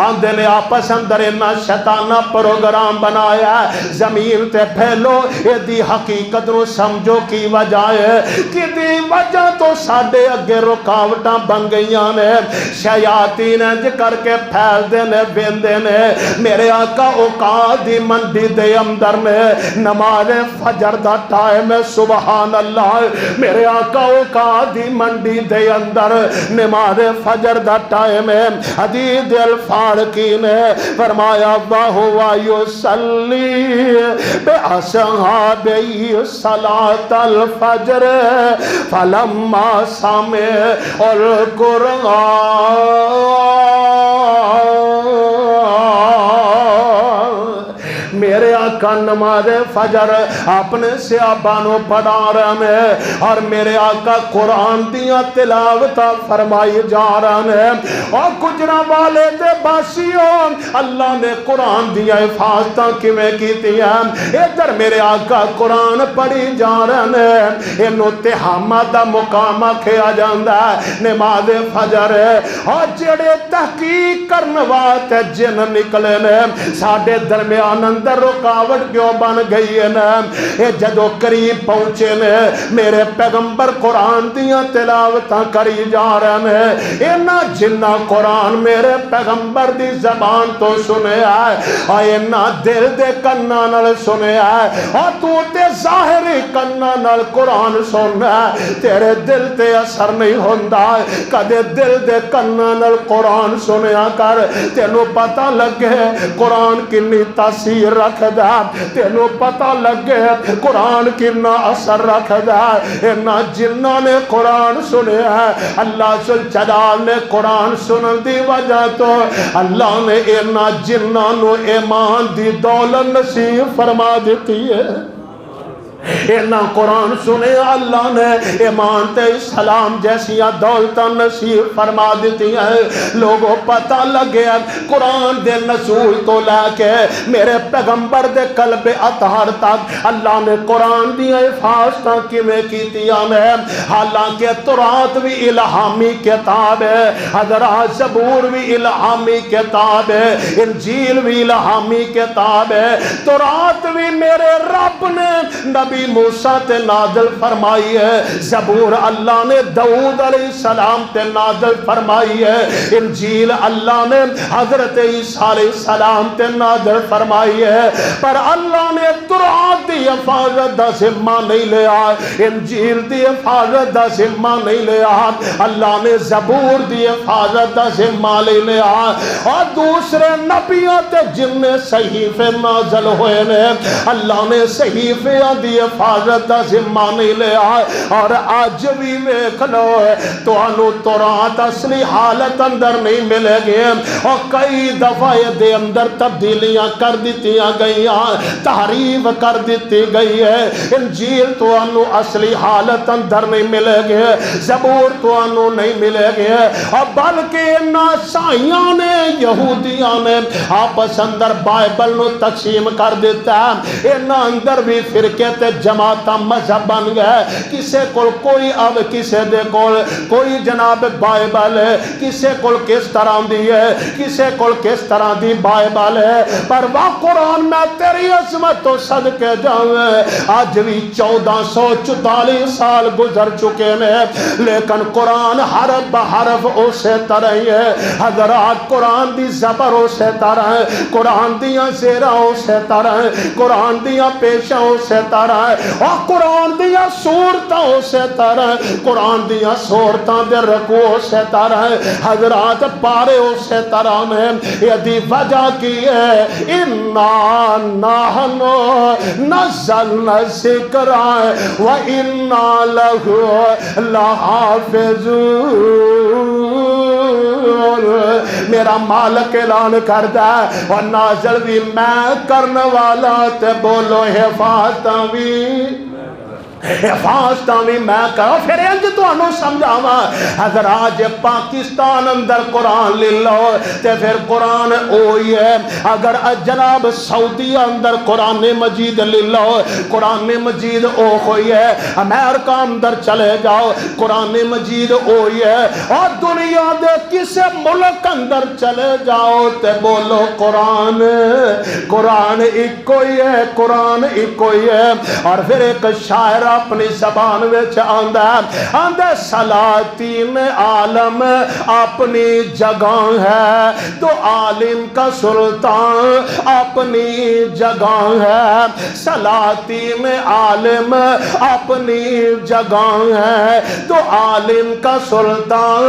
آندے نے آپس اندر انہاں شیطانہ پروگرام بنایا زمین تے پھیلو دی حقیقت نو سمجھو کی وجہ ہے کہ دی وجہ تو ساڈے اگے رکاوٹاں بن گئیاں نے شیاطین انج کر کے پھیل دے نے بیندے نے میرے آقا اوقات دی منڈی دے اندر نے نماز فجر دا ٹائم ہے سبحان اللہ میرے آقا اوقات دی منڈی دے اندر نماز فجر دا ٹائم ہے حدیث الفارقی نے فرمایا وَهُوَ يُصَلِّي بِأَصْحَابِهِ صَلَاةَ الْفَجْرِ فَلَمَّا سَمِعَ میرے آقا نماز فجر اپنے صحابانوں پڑھا رہے ہیں اور میرے آقا قرآن دیا تلاوتہ فرمائی جا رہے ہیں اور گجرا والے دے باسیوں اللہ نے قرآن دیا حفاظتاں کیویں کیتی ہیں ادھر میرے آقا قرآن پڑھی جا رہے ہیں انہوں تہامہ دا مقامہ کھیا جاندہ ہے نماز فجر ہے اور جڑے تحقیق کرنوات جن نکلے نے ساڑھے درمیان اندر رکاوٹ کیوں بن گئی ہے نا اے جدو قریب پہنچے نے میرے پیغمبر قرآن دیا تلاوتاں کری جا رہے ہیں اینا جنہ قرآن میرے پیغمبر دی زبان تو سنے آئے اور اینا دل دے کنہ نل سنے آئے اور تو تے ظاہری کنہ نل قرآن سنے آئے تیرے دل تے اثر نہیں ہوندہ کدے دل دے کنہ نل قرآن سنے آ کر تینوں پتہ لگے قرآن کنی تاثیر رکھ دا تینوں پتہ لگے قرآن کنا اثر رکھ دا اینا جنہ نے قرآن سنے ہے اللہ سل جلال نے قرآن سنن دی وجہ تو اللہ نے اینا جنہ نو ایمان دی دولت نصیب فرما دیتی ہے اینا قرآن سنے اللہ نے ایمان تے اسلام جیسیاں دولتاں نصیب فرما دیتی ہیں لوگوں پتہ لگے قرآن دے نزول تو لے کے میرے پیغمبر دے قلب اطہر تک اللہ نے قرآن دیا حفاظتاں کیویں کیتیاں نے حالانکہ تورات بھی الہامی کتاب ہے حضرات زبور بھی الہامی کتاب ہے انجیل بھی الہامی کتاب ہے تورات بھی میرے رب نے نبی موسیٰ تے نازل فرمائی ہے زبور اللہ نے داؤد علیہ السلام تے نازل فرمائی ہے انجیل اللہ نے حضرت عیسیٰ علیہ السلام تے نازل فرمائی ہے پر اللہ نے تورات دی حفاظت دا ذمہ نہیں لیا انجیل دی حفاظت دا ذمہ نہیں لیا اللہ نے زبور دی حفاظت دا ذمہ لے لیا اور دوسرے نبیوں تے جن نے صحیفے نازل ہوئے نے اللہ نے صحیفیاں دی حفاظت دا ذمہ نہیں لیا اور آج بھی ویکھ لو تو انو تورات اصلی حالت اندر نہیں ملے گے اور کئی دفعہ دے اندر تبدیلیاں کر دیتیاں گئی تحریف کر دیتی گئی ہے انجیل تو انو اصلی حالت اندر نہیں ملے گے زبور تو انو نہیں ملے گے اور بلکہ ناسائیاں نے یہودیاں نے آپس اندر بائبل نو تقسیم کر دیتا ہے اینا اندر بھی فرقے تے جماعتاں مذہب بن گئے کسے کول کوئی اب کسے دے کول کوئی جناب بائبل ہے کسے کول کس طرح دی ہے کسے کول کس طرح دی بائبل ہے پر وہ قرآن میں تیری عظمت تو صدقے جاوے آج بھی 1444 سال گزر چکے نے لیکن قرآن حرف بحرف اسے طرح ہے حضرات قرآن دی زبر اسے طرح ہے قرآن دیاں زیرہ اسے طرح ہے قرآن دیاں پیشہ اسے طرح ہے اور قرآن دیا صورتوں سے طرح قرآن دیا صورتوں دے رکوع سے طرح حضرات پارے سے طرح میں یدی وجہ کی ہے اِنَّا نَحْنُ نَزَّلْنَا ذِکْرَ وَإِنَّا لَهُ لَحَافِظُونَ میرا مالک اعلان کردا ہے اور نازل بھی میں کرنے والا تے بولو حفاظت بھی حفاظتاں بھی میں کرو. پھر انج تانوں سمجھاواں حضرات جے پاکستان اندر قرآن لے لو تے پھر قرآن اوہی ہے. اگر جناب سعودی اندر قرآن مجید لے لو قرآن مجید اوہی ہے. امریکہ اندر چلے جاؤ قرآن مجید اوہی ہے. اور دنیا دے کسے ملک اندر چلے جاؤ تے بولو قرآن قرآن ایک کوئی ہے قرآن ایک کوئی ہے. اور پھر ایک شاعر اپنی زبان وچ آندا سلاطین عالم اپنی جگہ ہے تو عالم کا سلطان اپنی جگہ ہے. سلاطین عالم اپنی جگہ ہے تو عالم کا سلطان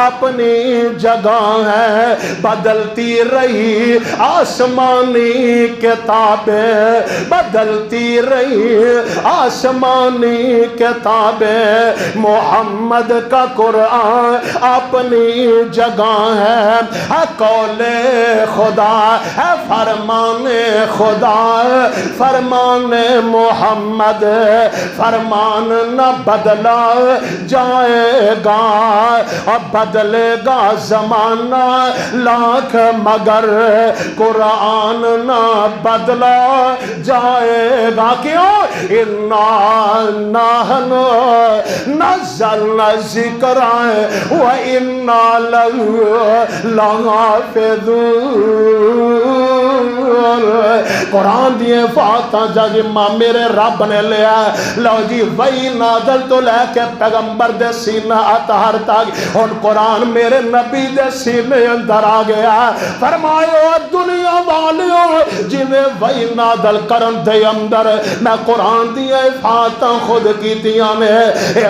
اپنی جگہ ہے. بدلتی رہی آسمانی کتابیں بدلتی رہی آسمانی کتابیں محمد کا قرآن اپنی جگہ ہے. قول خدا ہے فرمان خدا فرمان محمد فرمان نہ بدلا جائے گا. اب بدلے گا زمانہ لاکھ مگر قرآن نہ بدلا جائے گا. کیوں اِنَّا نَحْنُ نَزَّلْنَا الذِّکْرَ وَإِنَّا لَهُ لَحَافِظُونَ. قرآن دیے فاتح جاگی ماں میرے رب نے لیا لو جی وہی نازل تو لے کے پیغمبر دے سینہ اطہر تک ان قرآن میرے نبی دے سینے اندر آ گیا. فرمایا دنیا والیوں جنہیں وہی نازل کرن دے اندر میں قرآن دیے فاتح خود کی دیاں نے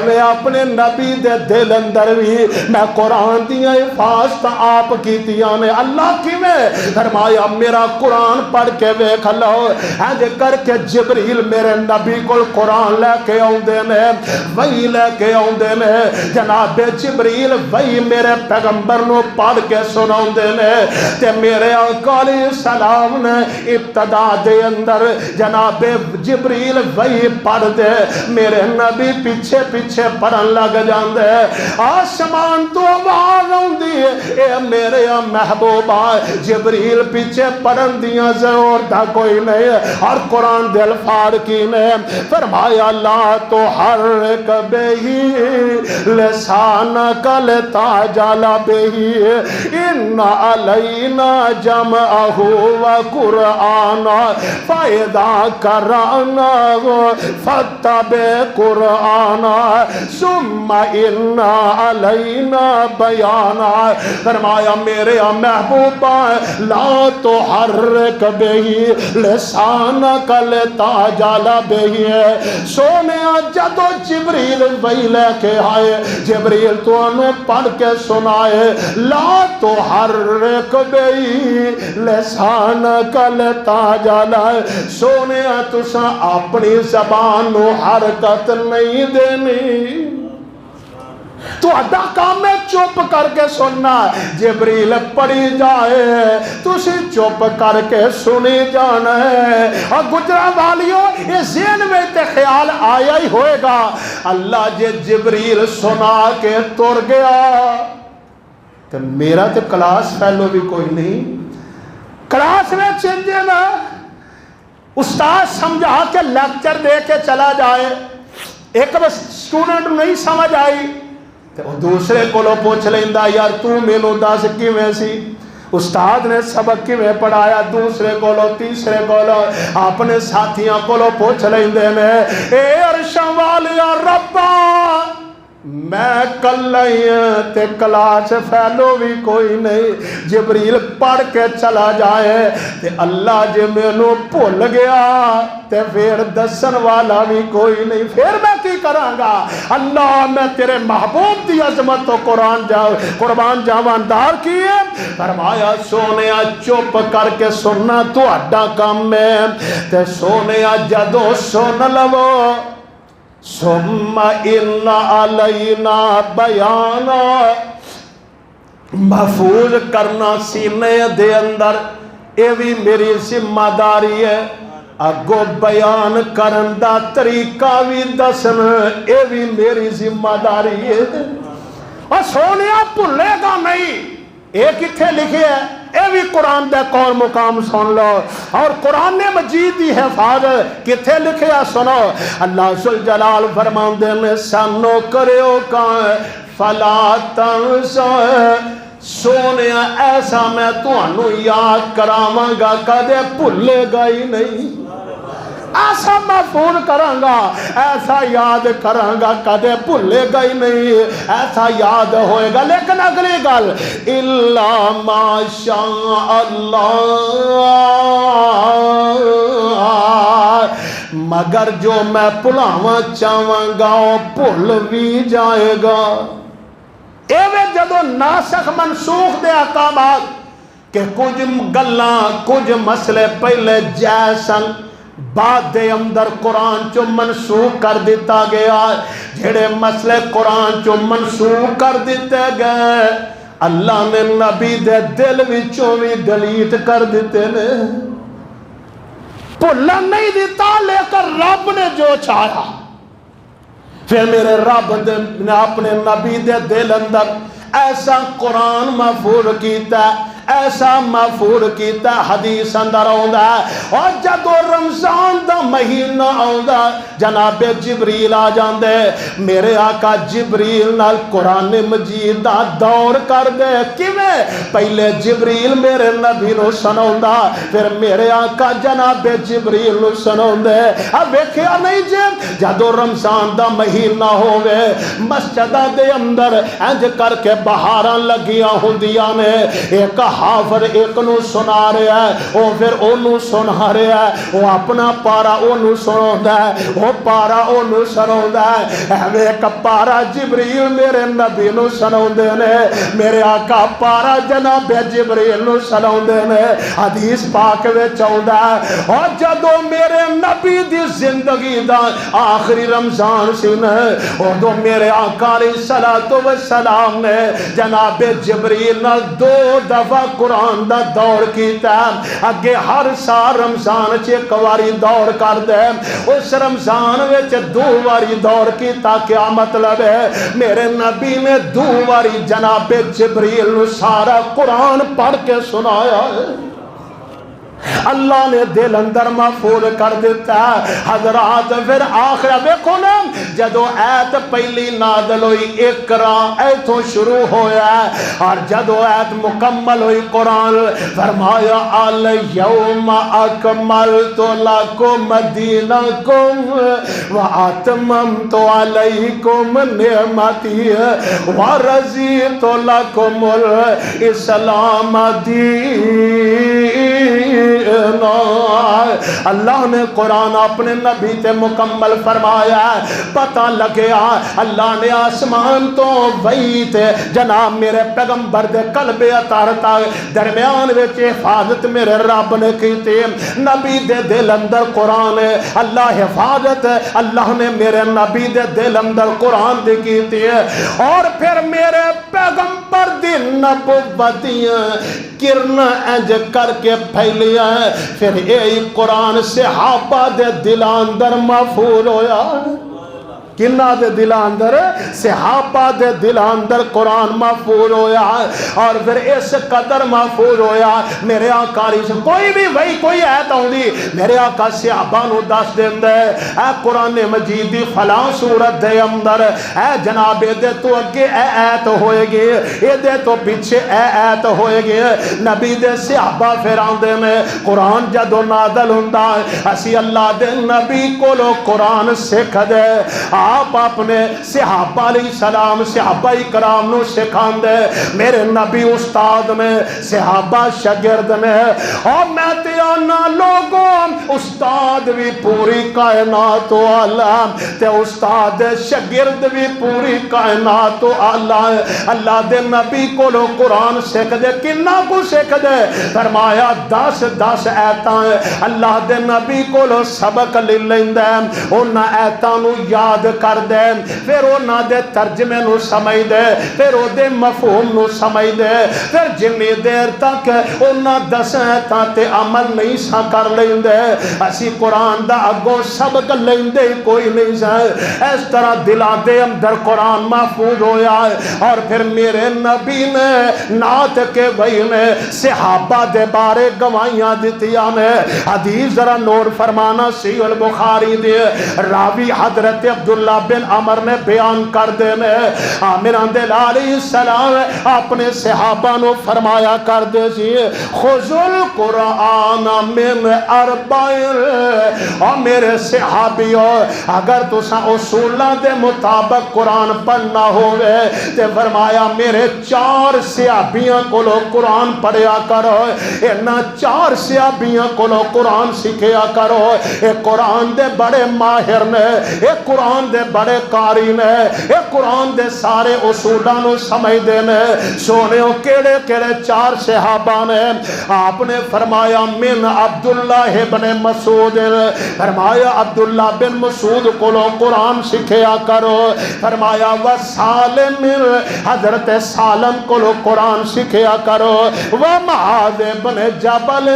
میں اپنے نبی دے دل اندر بھی میں قرآن دیے فاتح آپ کی دیاں نے. اللہ کی میں فرمایا میرا قرآن پڑھ کے ویکھ لو ہاں کر کے جبریل میرے نبی کو قرآن لے کے آؤندے نے وہی لے کے آؤندے نے. جناب جبریل وہی میرے پیغمبر نو پڑھ کے سناؤندے نے تے میرے آقا علیہ السلام نے ابتدا دے اندر جناب جبریل وہی پڑھ دے میرے نبی پیچھے پیچھے پڑھن لگ جاندے. آسمان تو آواز آؤندی اے میرے محبوبہ جبریل پیچھے پڑھن دیاں ضرور تھا کوئی نہیں. اور قرآن دل فار کی نے فرمایا لا تو حرک بہی لسانک لتعجل بہی ان علینا جمعہ وقرآن فاذا قرأناه فاتبع قرآن ثم ان علینا بیانا. فرمایا میرے محبوبہ لا تو حرک بہی لسانک لتعجل بہی. سونے جدو جبریل وہی لے کے آئے جبریل تو انہوں پڑھ کے سنائے لا تو حرک بہی لسانک لتعجل. سونے تسا اپنی زبان نو حرکت نہیں دینی تو ادا کام میں چپ کر کے سننا. جبریل پڑھی جائے تسی چپ کر کے سنی جانا ہے. اور گجرا والیوں یہ ذہن میں تے خیال آیا ہی ہوئے گا اللہ جے جبریل سنا کے تر گیا تو میرا تے کلاس فیلو بھی کوئی نہیں. کلاس میں چنجے نا استاد سمجھا کے لیکچر دے کے چلا جائے ایک بس سٹوڈنٹ نہیں سمجھ آئی تو دوسرے کو لو پوچھ لیندہ یار تو مینوں دس کیویں سی. استاد نے سبق کیویں پڑھایا دوسرے کو لو تیسرے کو لو اپنے ساتھیاں کو لو پوچھ لیندے نے اے عرشاں والیا ربا میں کلہی تے کلاس فیلو بھی کوئی نہیں. جبریل پڑھ کے چلا جائے تے اللہ جے مینوں بھول گیا تے پھر دسن والا بھی کوئی نہیں. پھر میں کی کراں گا اللہ میں تیرے محبوب دی عظمت تو قربان جاواندار کیے. فرمایا سونیا چپ کر کے سننا تو اڈا کام ہے تے سونیا جدو سن لو ثم ان علینا بیانا محفوظ کرنا سینے دے اندر یہ بھی میری ذمہ داری ہے. اگو بیان کرن دا طریقہ بھی دسن، اے بھی میری ذمہ داری ہے۔ اور سونیا بھولے گا نہیں، اے کتھے لکھے ہے؟ اے بھی قرآن دے کون مقام سن لو۔ اور قرآن مجید دی حفاظت کتھے لکھے ہے سنو۔ اللہ ذوالجلال فرماندے نے سانو کریو کہاں فلا تنسا، سونے ایسا میں تانوں یاد کراواں گا کدے بھولے گا ہی نہیں، ایسا محفوظ کراں گا، ایسا یاد کراں گا کدے بھولے گا ہی نہیں، ایسا یاد ہوئے گا۔ لیکن اگلی گل الا ما شاء اللہ، مگر جو میں بھلاواں چاہواں گا وہ بھول بھی جائے گا۔ ایویں جدو ناسخ منسوخ دے احکامات کہ کچھ گلاں کچھ مسئلے پہلے جیسن بعد دے اندر قرآن چو منسوخ کر دیتا گیا، جڑے مسئلے قرآن چو منسوخ کر دیتے گئے اللہ نے نبی دے دل وچوں بھی ڈیلیٹ کر دیتے نے، بھولن نہیں دیتا، لیکن رب نے جو چاہا پھر میرے رب نے اپنے نبی دے دل اندر ایسا قرآن محفوظ کیتا ہے، ایسا محفوظ کیتا ہے، حدیث اندر آندا ہے اور جدو رمضان دا مہینہ آندا جناب جبریل آ جاندے، میرے آقا جبریل نال قرآن مجید دا دور کر دے۔ کیویں؟ پہلے جبریل میرے نبی نو سناوندا، پھر میرے آقا جناب جبریل نو سناوندے۔ اب ویکھیا نہیں جے جدو رمضان دا مہینہ ہووے مسجداں دے اندر انج کر کے بہاراں لگیاں ہوندیاں نے، ایک حافظ ایک نو سنا رہا ہے، وہ پھر اونوں سنا رہا ہے، وہ اپنا پارا اونوں سناوندا ہے، وہ پارا اونوں سناوندا ہے، ایویں ایک پارا جبریل میرے نبی نو سناوندے نے، میرے آقا پارا جناب جبریل نو سناوندے نے۔ حدیث پاک وچ آوندا ہے اور جدوں میرے نبی دی زندگی دا آخری رمضان سی نا، اودوں میرے آقا علیہ الصلوۃ والسلام نے جناب جبریل نال 2 دفعہ قرآن دا دور کیتا، اگے ہر سال رمضان چ ایک واری دور کر دے، اس رمضان وچ 2 واری دور کیتا۔ کیا مطلب ہے؟ میرے نبی نے 2 واری جناب جبریل نو سارا قرآن پڑھ کے سنایا ہے، اللہ نے دل اندر محفوظ کر دیتا ہے۔ حضرات پھر آخر ویکھو نا جدو ایت پہلی نازل ہوئی اقرا ایتھوں شروع ہویا ہے اور جدو ایت مکمل ہوئی قرآن فرمایا الیوم اکملت لکم دینکم واتممت علیکم نعمتی ورضیت لکم الاسلام دین۔ اللہ نے قرآن اپنے نبی تے مکمل فرمایا ہے، پتہ لگیا اللہ نے آسمان تو وحی تے جناب میرے پیغمبر دے قلب اطہر تک درمیان وچ حفاظت میرے رب نے کیتی، نبی دے دل اندر قرآن ہے، اللہ حفاظت اللہ نے میرے نبی دے دل اندر قرآن دی کیتی ہے، اور پھر میرے پیغمبر دی نبوتیاں کرن انج کر کے پھیلیا، پھر یہی قرآن صحابہ دے دل اندر محفوظ ہویا۔ کنہ دے دل اندر؟ صحابہ دے دل اندر قرآن محفوظ ہویا، اور پھر اس قدر محفوظ ہویا میرے آقا کوئی بھی وہی کوئی ایت آؤندی میرے آقا صحابہ نو دس دیندے، اے قرآن مجید دی فلاں سورت دے اندر اے جناب دے تو اگے اے ایت ہوئے گی، اے دے تو پیچھے اے ایت ہوئے گی۔ نبی دے صحابہ پھر آندے میں قرآن جدو نازل ہوندا اسی اللہ دے نبی کولو قرآن سکھ دے، آپ اپنے صحابہ علیہ السلام صحابہ کرام نو سکھان دے، میرے نبی استاد میں صحابہ شاگرد میں، اور میں تیانا لوگوں استاد بھی پوری کائنات و عالم تے استاد شاگرد بھی پوری کائنات و عالم۔ اللہ دے نبی کو لو قرآن سکھ دے، کنہ کو سکھ دے؟ فرمایا 10 ایتاں اللہ دے نبی کو لو سبق لے لیندے، انہاں ایتاں نو یاد کر دے، پھر انہاں دے ترجمے نو سمجھ دے، پھر او دے مفہوم نو سمجھ دے، پھر جنی دیر تک انہاں دسیں تا تے عمل نہیں سا کر لیندے اسی قرآن دا اگوں سبق لیندے کوئی نہیں سا۔ اس طرح دلاں دے اندر قرآن محفوظ ہویا ہے۔ اور پھر میرے نبی نے نعت کے بھائی نے صحابہ دے بارے گواہیاں دتیاں نے۔ حدیث ذرا نور فرمانا صحیح البخاری دے راوی حضرت عبداللہ بن عمر نے بیان کر دینے عامر علیہ السلام اپنے صحابہ نو فرمایا کر دے سی خذ القرآن من اربعین، اور میرے صحابیوں اگر تسا اصولاں دے مطابق قرآن پڑھنا ہوئے تے فرمایا میرے 4 صحابیاں کولو قرآن پڑھیا کرو، انہاں 4 صحابیاں کولو قرآن سکھیا کرو، اے قرآن دے بڑے ماہر نے، اے قرآن دے بڑے قاری نے، اے قرآن دے سارے اصولاں نو سمجھ دے نے۔ سونےو کیڑے کیڑے 4 صحابہ نے؟ آپ نے فرمایا من عبداللہ بن مسعود، فرمایا عبداللہ بن مسعود کولو قرآن سکھیا کرو، فرمایا وسالم حضرت سالم کولو قرآن سکھیا کرو، ومعاذ بن جبل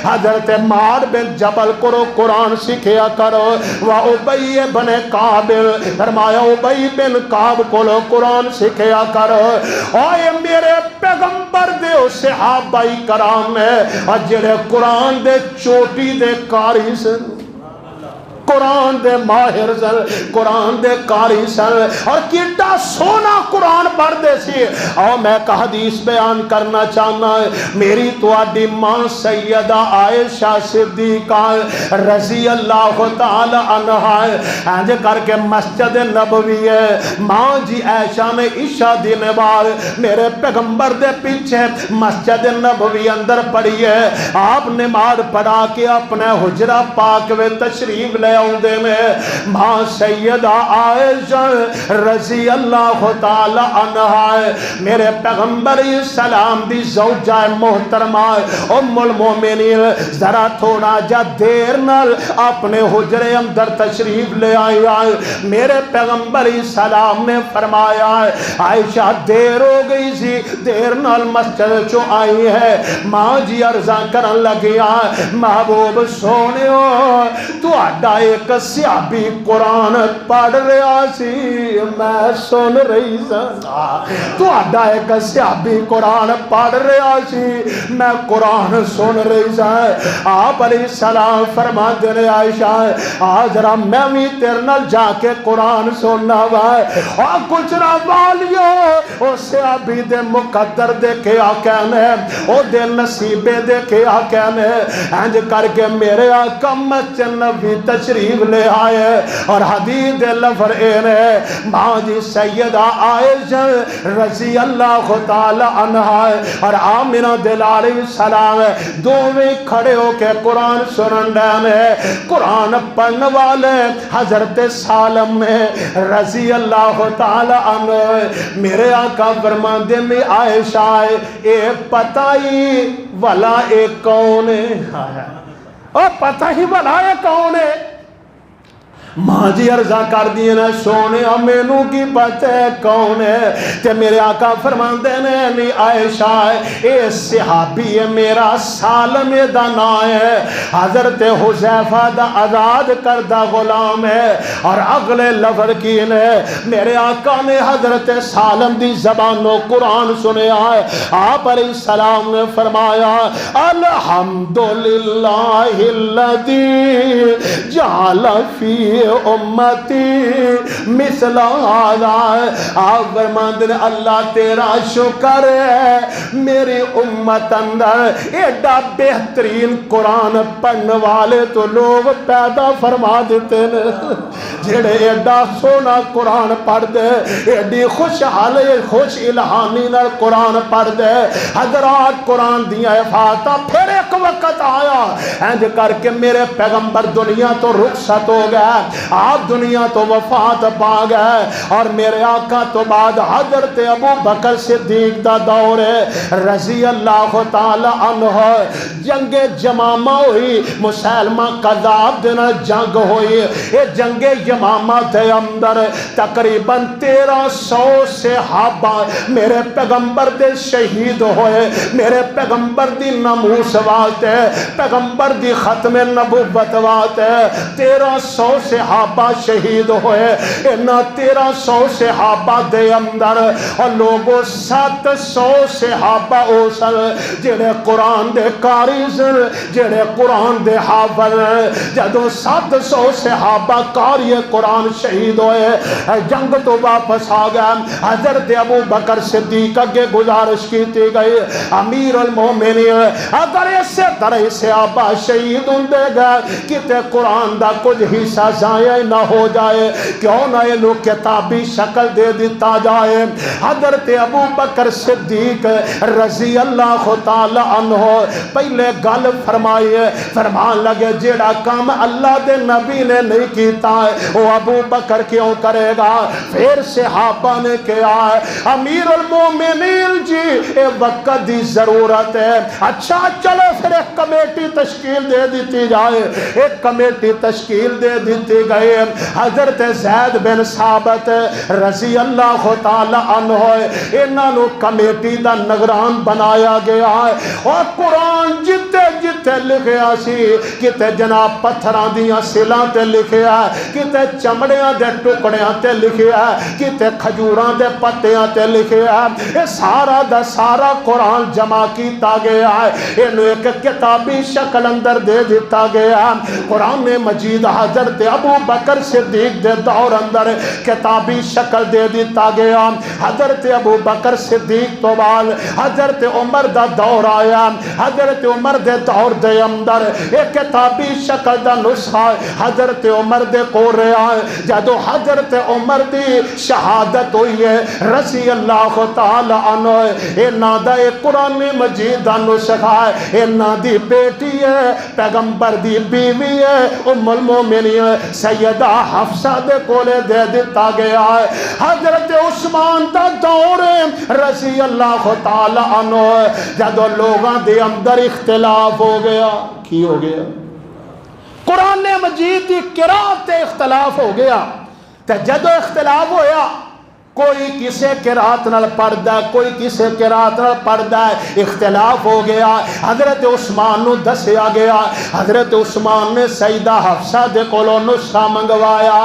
حضرت معاذ بن جبل کولو قرآن سکھیا کرو، وابی بن کعب فرمایا ابی بن کعب کولو قرآن سکھیا کرو۔ اوے میرے پیغمبر دے صحابہ کرام نے اور جڑے قرآن دے چوٹی دے قاری سن، قرآن دے ماہر سن، قرآن دے قاری سن، اور کیٹا سونا قرآن پڑھ دے سی۔ اور میں ایک حدیث بیان کرنا چاہنا ہے، میری تواڈی ماں سیدہ عائشہ صدیقہ رضی اللہ تعالی عنہا انج کر کے مسجد نبوی ہے، ماں جی عائشہ نے عشاء دی نماز میرے پیغمبر دے پیچھے مسجد نبوی اندر پڑھی ہے۔ آپ نماز پڑھا کے اپنے حجرہ پاک میں تشریف لے آؤندے میں ماں سیدہ عائشہ رضی اللہ تعالی عنہا میرے پیغمبر سلام دی زوجہ محترمہ ام المومنین ذرا تھوڑا جا دیر نال اپنے حجرے اندر تشریف لے آئی۔ میرے پیغمبر سلام نے فرمایا عائشہ دیر ہو گئی سی، دیر نال مسجد چو آئی ہے۔ ماں جی عرضاں کرن لگیا محبوب سونےو تو اڈا ایک صحابی قرآن پڑھ رہا سی، میں سن رہی سا، تو اڈا ایک صحابی قرآن پڑھ رہا سی، میں قرآن سن رہی سا۔ آپ علیہ السلام فرما دینے عائشہ آجرہ میں بھی تیرے نال جا کے قرآن سننا وائے، اور گجرہ والیو او صحابی دے مقدر دے کے آکینے، او دے نصیبے دے کے آکینے، انج کر کے میرے آقا مسجد نبی تشریف لے آئے اور حدیث لفر اینے ماں جی سیدہ عائشہ رضی اللہ تعالی عنہا اور آمنہ دل علیہ السلام دوویں کھڑے ہو کے قرآن سنن دینے۔ قرآن پڑھنے والے حضرت سالم نے رضی اللہ تعالی عنہ میرے آقا فرماندے میں عائشہ اے پتہ ہی والا اے کون ہے، اور پتہ ہی والا اے کون ہے؟ ماں جی عرضہ کر دیے نا سونے مینوں کی پتہ ہے کون ہے؟ تے میرے آقا فرماندے نے نہیں عائشہ اے صحابی ہے میرا سالم دا نام ہے، حضرت حذیفہ دا آزاد کردہ غلام ہے۔ اور اگلے لفظ کی نے میرے آقا نے حضرت سالم دی زبانوں قرآن سنیا ہے۔ آپ علیہ السلام نے فرمایا الحمدللہ الذی جعل فی امتی مثل هذا، آپ فرماندے اللہ تیرا شکر ہے میری امت اندر ایڈا بہترین قرآن پڑھنے والے تو لوگ پیدا فرما دیتے ہیں، جڑے ایڈا سونا قرآن پڑھ دے، ایڈی خوشحال خوش الہامی نال قرآن پڑھ دے۔ حضرات قرآن دیا حفاظتہ پھر ایک وقت آیا انج کر کے میرے پیغمبر دنیا تو رخصت ہو گیا، آپ دنیا تو وفات پا گئے اور میرے آقا تو بعد حضرت ابو بکر صدیق دا دور ہے رضی اللہ تعالی عنہ. جنگ جمامہ ہوئی, مسلمہ قذاب دن جنگ ہوئی. یہ جنگ جمامہ دے اندر تقریباً 1300 صحابہ میرے پیغمبر دے شہید ہوئے. میرے پیغمبر دی ناموس واسطے, پیغمبر دی ختم نبوت واسطے 1300 صحابہ شہید ہوئے. ان 1300 صحابہ دے اندر اور لوگوں 700 صحابہ اوسل جڑے قرآن دے قاری سن, جڑے قرآن دے حافظ. جدو 700 صحابہ قاری قرآن شہید ہوئے, جنگ تو واپس آ گیا. حضرت ابو بکر صدیق اگے گزارش کی تھی گئی, امیر المومنین اگر اس طرح صحابہ شہید ہوں دے گئے کتے قرآن دا کچھ حصہ ضائع نہ ہو جائے, کیوں نہ یہ لوگ کتابی شکل دے دیتا جائے. حضرت ابو بکر صدیق رضی اللہ تعالی عنہ پہلے گل فرمائیے, فرمان لگے جیڑا کام اللہ دے نبی نے نہیں کیتا ہے وہ ابو بکر کیوں کرے گا. پھر صحابہ نے کیا ہے, امیر المومنین جی اے وقت دی ضرورت ہے, اچھا چلو پھر ایک کمیٹی تشکیل دے دیتی جائے. ایک کمیٹی تشکیل دے دیتی گئے. حضرت زید بن ثابت رضی اللہ تعالی عنہ انہاں نو کمیٹی دا نگران بنایا گیا ہے. اور قرآن جتے جتے لکھیا سی, کتے جناب پتھراں دیاں سلاں تے لکھیا ہے, کتے چمڑیاں دے ٹکڑیاں تے لکھیا ہے, کتے کھجوراں دے پتیاں تے لکھیا ہے. یہ سارا دا سارا قرآن جمع کیتا گیا ہے, انہوں ایک کتابی شکل اندر دے دیتا گیا ہے. قرآن مجید حضرت ابو بکر صدیق دے دور اندر کتابی شکل دے دیتا گیا. حضرت ابو بکر صدیق تو بعد حضرت عمر دا دور آیا. حضرت عمر دے دور دے اندر ایک کتابی شکل دا نسخہ حضرت عمر دے کو رہا ہے. جدو حضرت عمر دی شہادت ہوئی ہے رضی اللہ تعالی عنہ, اے نادا اے قرآن مجید دا نسخہ ہے, اے نادی بیٹی ہے, پیغمبر دی بیوی ہے, ام المومنین سیدہ حفصہ دے کولے دے دیتا گیا ہے. حضرت عثمان دا دور رضی اللہ تعالی عنہ جدو لوگاں دے اندر اختلاف ہو گیا. کی ہو گیا؟ قرآن مجید دی قرات تے اختلاف ہو گیا. تے جدو اختلاف ہویا کوئی کسے قرات نال پڑھدا ہے, کوئی کسے قرات نال پڑھدا ہے, اختلاف ہو گیا. حضرت عثمان نو دسیا گیا, حضرت عثمان نے سیدہ حفصہ دے کولوں نسخہ منگوایا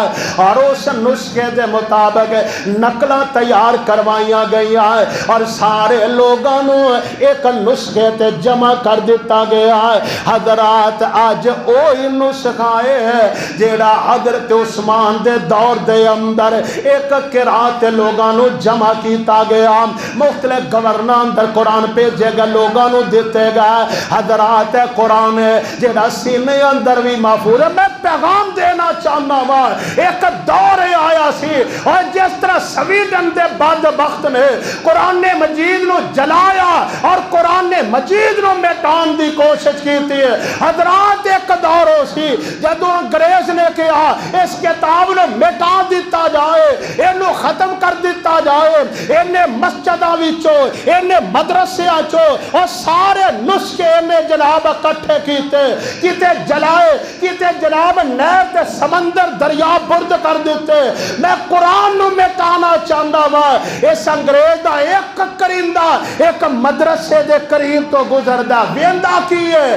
اور اس نسخے دے مطابق نقلاں تیار کروائیاں گئیاں اور سارے لوگاں نو ایک نسخے تے جمع کر دیتا گیا ہے. حضرات آج اوہی نسخہ ہے جیڑا حضرت عثمان دے دور دے اندر ایک قرات لوگاں نو جمع کیتا گیا. مختلف گورنر اندر قرآن پہ جگہ لوگاں نو دیتے گئے. حضرات قرآن جیڑا سینے اندر بھی محفوظ ہے. میں پیغام دینا چاہنا ہوا, ایک دور آیا سی اور جس طرح سویڈن دے بدبخت نے قرآن مجید نو جلایا اور قرآن مجید نو مٹان دی کوشش کی تھی. حضرات ایک دور ہو سی جدو انگریز نے کہا اس کتاب نو مٹا دیتا جائے, اینو ختم کر دیتا جائے, انہیں مسجدہ وچوں, انہیں مدرسے آچوں اور سارے نسخے انہیں جناب اکٹھے کیتے, کیتے جلائے, کیتے جناب نہر تے سمندر دریا برد کر دیتے. میں قرآن نو مٹانا چاہتا وا, اس انگریز دا ایک کرندہ ایک مدرسے دے قریب تو گزردا ویندا کی ہے,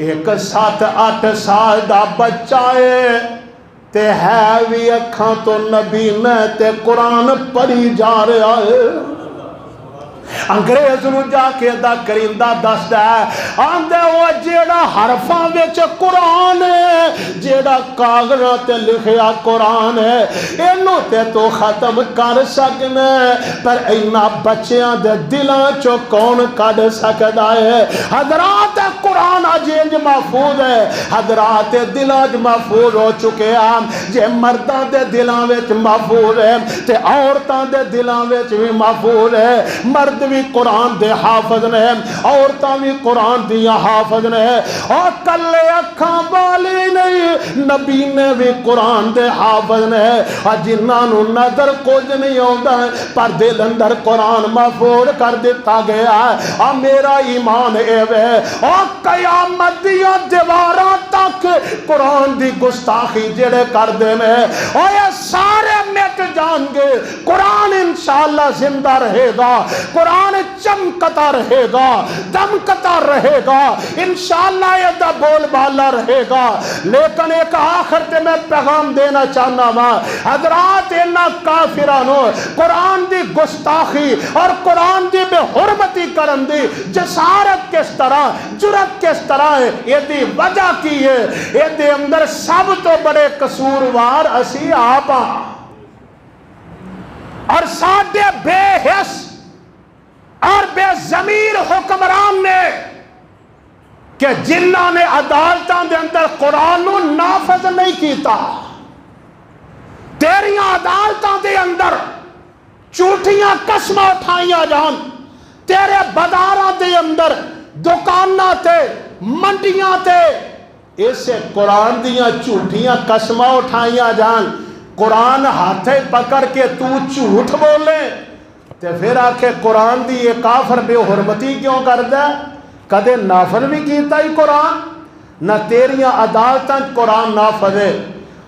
ایک 7-8 سال دا بچہ ہے تے ہے وی اکھاں تو نبی نے تے قرآن پڑھی جا رہا ہے. انگریز نو جا کے دا کرندہ دسدا ہے, آندے وہ جیڑا حرفاں وچ قرآن ہے, جیڑا کاغذاں تے لکھیا قرآن ہے, اینو تے تو ختم کر سکنا پر اینا بچیاں دے دلاں چوں کون کڈ سکدا ہے. حضرات قرآن اج انج محفوظ ہے, حضرات دلاں وچ محفوظ ہو چکے ہیں. جے مرداں دے دلاں وچ محفوظ ہے تے عورتاں دے دلاں وچ بھی محفوظ ہے. مرد بھی بھی قرآن دے حافظ نے، عورتاں بھی قرآن دیا حافظ نے، اور کلے اکھاں والی نہیں نبی نے بھی قرآن دے حافظ نے، جنہاں نو نظر کچھ نہیں آتا پر دل اندر قرآن محفوظ کر دیتا گیا ہے۔ میرا ایمان اے وے اور قیامت دیا دیواراں تک قرآن دی گستاخی جڑے کر دے میں اور یہ سارے مٹ جان گے، قرآن انشاءاللہ زندہ رہے گا، قرآن چمکتا رہے گا، دمکتا رہے گا، انشاءاللہ یہ دا بول بالا رہے گا۔ لیکن ایک آخر تے میں پیغام دینا چاہنا ماں حضرات، انہا کافرانو قرآن دی گستاخی اور قرآن دی بے حرمتی کرن دی جسارت کس طرح، جرت کس طرح ہے، یہ دی وجہ کی ہے، یہ دی اندر سب تو بڑے قصوروار اسی آپا اور ساڈے بے حس اور بے ضمیر حکمران نے کہ جنہاں نے عدالتاں دے اندر قرآن نو نافذ نہیں کیتا، تیریاں عدالتاں دے اندر جھوٹیاں قسماں اٹھائیاں جان، تیرے بازاراں دے اندر دکاناں تے منڈیاں تے اسے قرآن دیاں جھوٹیاں قسماں اٹھائیاں جان، قرآن ہاتھے پکڑ کے تو جھوٹ بولے تے پھر آکھے قرآن دی یہ کافر بے حرمتی کیوں کر دے؟ کدے نافذ بھی کیتا ہی قرآن؟ نہ تیریاں عدالتاں قرآن نافذ ہے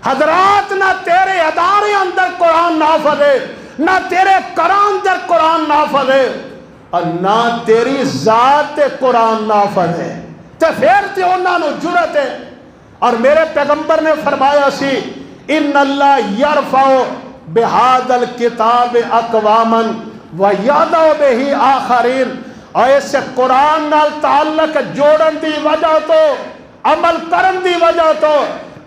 حضرات، نہ تیرے ادارے اندر قرآن نافذ ہے، نہ تیرے قرآن در قرآن نافذ ہے، اور نہ تیری ذات قرآن نافذ ہے، تے پھر تے انہاں نو جرت ہے۔ اور میرے پیغمبر نے فرمایا سی ان اللہ یرفع بہذا الکتاب اقواما ویضع بہ آخرین، اور اس قرآن نال تعلق جوڑن دی وجہ تو عمل کرن دی وجہ تو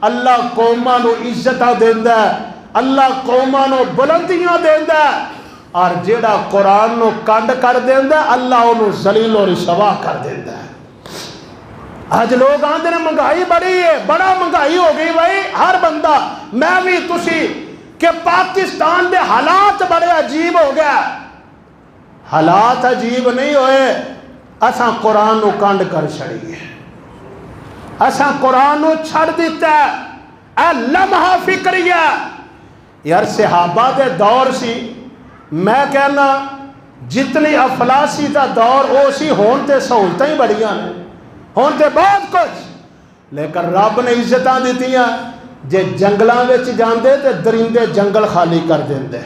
اللہ قوماں نو عزتاں دیندا ہے، اللہ قوماں نو بلندیاں دیندا ہے، اور جیڑا قرآن نو کنڈ کر دیندا ہے اللہ انہوں ذلیل و رسوا کر دیندا ہے۔ آج لوگ آندے نے مہنگائی بڑی ہے، بڑا مہنگائی ہو گئی بھائی، ہر بندہ میں بھی تسی کہ پاکستان دے حالات بڑے عجیب ہو گیا۔ حالات عجیب نہیں ہوئے، اساں قرآن نو کنڈ کر چھڑیے، اساں قرآن نو چھڑ دیتا ہے، اے لمحہ فکریہ یار صحابہ دے دور سی، میں کہنا جتنی افلاسی دا دور او سی ہون تے سہولتیں ہی بڑیاں نے، ہون تے بہت کچھ، لیکن رب نے عزتاں دیتیاں، جے جنگلاں وچ جاندے تے درندے جنگل خالی کر دیندے،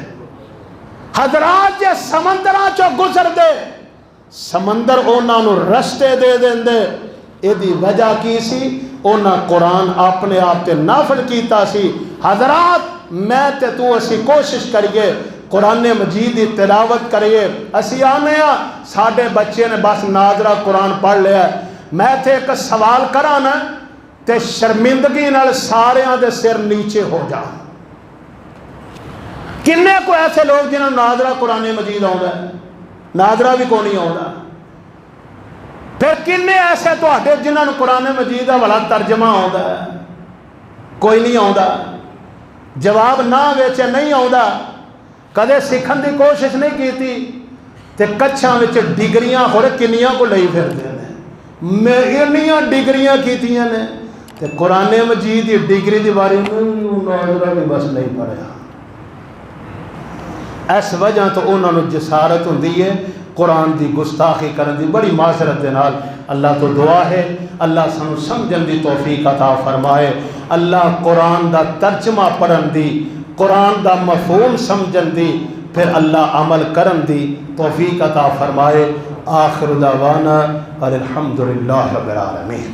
حضرات جے سمندراں چو گزر دے سمندر اونا نو رستے دے دیندے، اے دی وجہ کی سی اونا قرآن اپنے آپ تے نافذ کیتا سی۔ حضرات میں تے تو اسی کوشش کریے قرآن مجید دی تلاوت کریے، اسی آنے ہاں ساڑھے بچے نے بس ناظرہ قرآن پڑھ لیا ہے، میں تے ایک سوال کرانا تے شرمندگی نال سارے آن دے سر نیچے ہو جا۔ کنے کو ایسے لوگ جنہوں ناظرہ قرآن مجید آؤں ہے؟ ناظرہ بھی کو نہیں آؤں ہے۔ پھر کنے ایسے تو ہٹے جنہوں نے قرآن مجید والا ترجمہ آؤں ہے؟ کوئی نہیں آؤں ہے۔ جواب نہ ویچے نہیں آؤں ہے، کدے سکھن دی کوشش نہیں کی تھی، تے کچھاں ویچے ڈگریاں ہورے کنیاں کو لئی پھر دے نے، میں انیاں ڈگریاں کی تھیاں نے، تے قرآن مجید دی ڈگری دی باری ناظرہ بھی بس نہیں پڑھیا۔ اس وجہ تو انہوں نے جسارت ہوں دیئے قرآن دی گستاخی کرن دی، بڑی معذرت دے نال اللہ تو دعا ہے اللہ سنو سمجھن دی توفیق عطا فرمائے، اللہ قرآن دا ترجمہ پڑھن دی، قرآن دا مفہوم سمجھن دی، پھر اللہ عمل کرن دی توفیق عطا فرمائے۔ آخر دعوانا الحمدللہ رب العالمین۔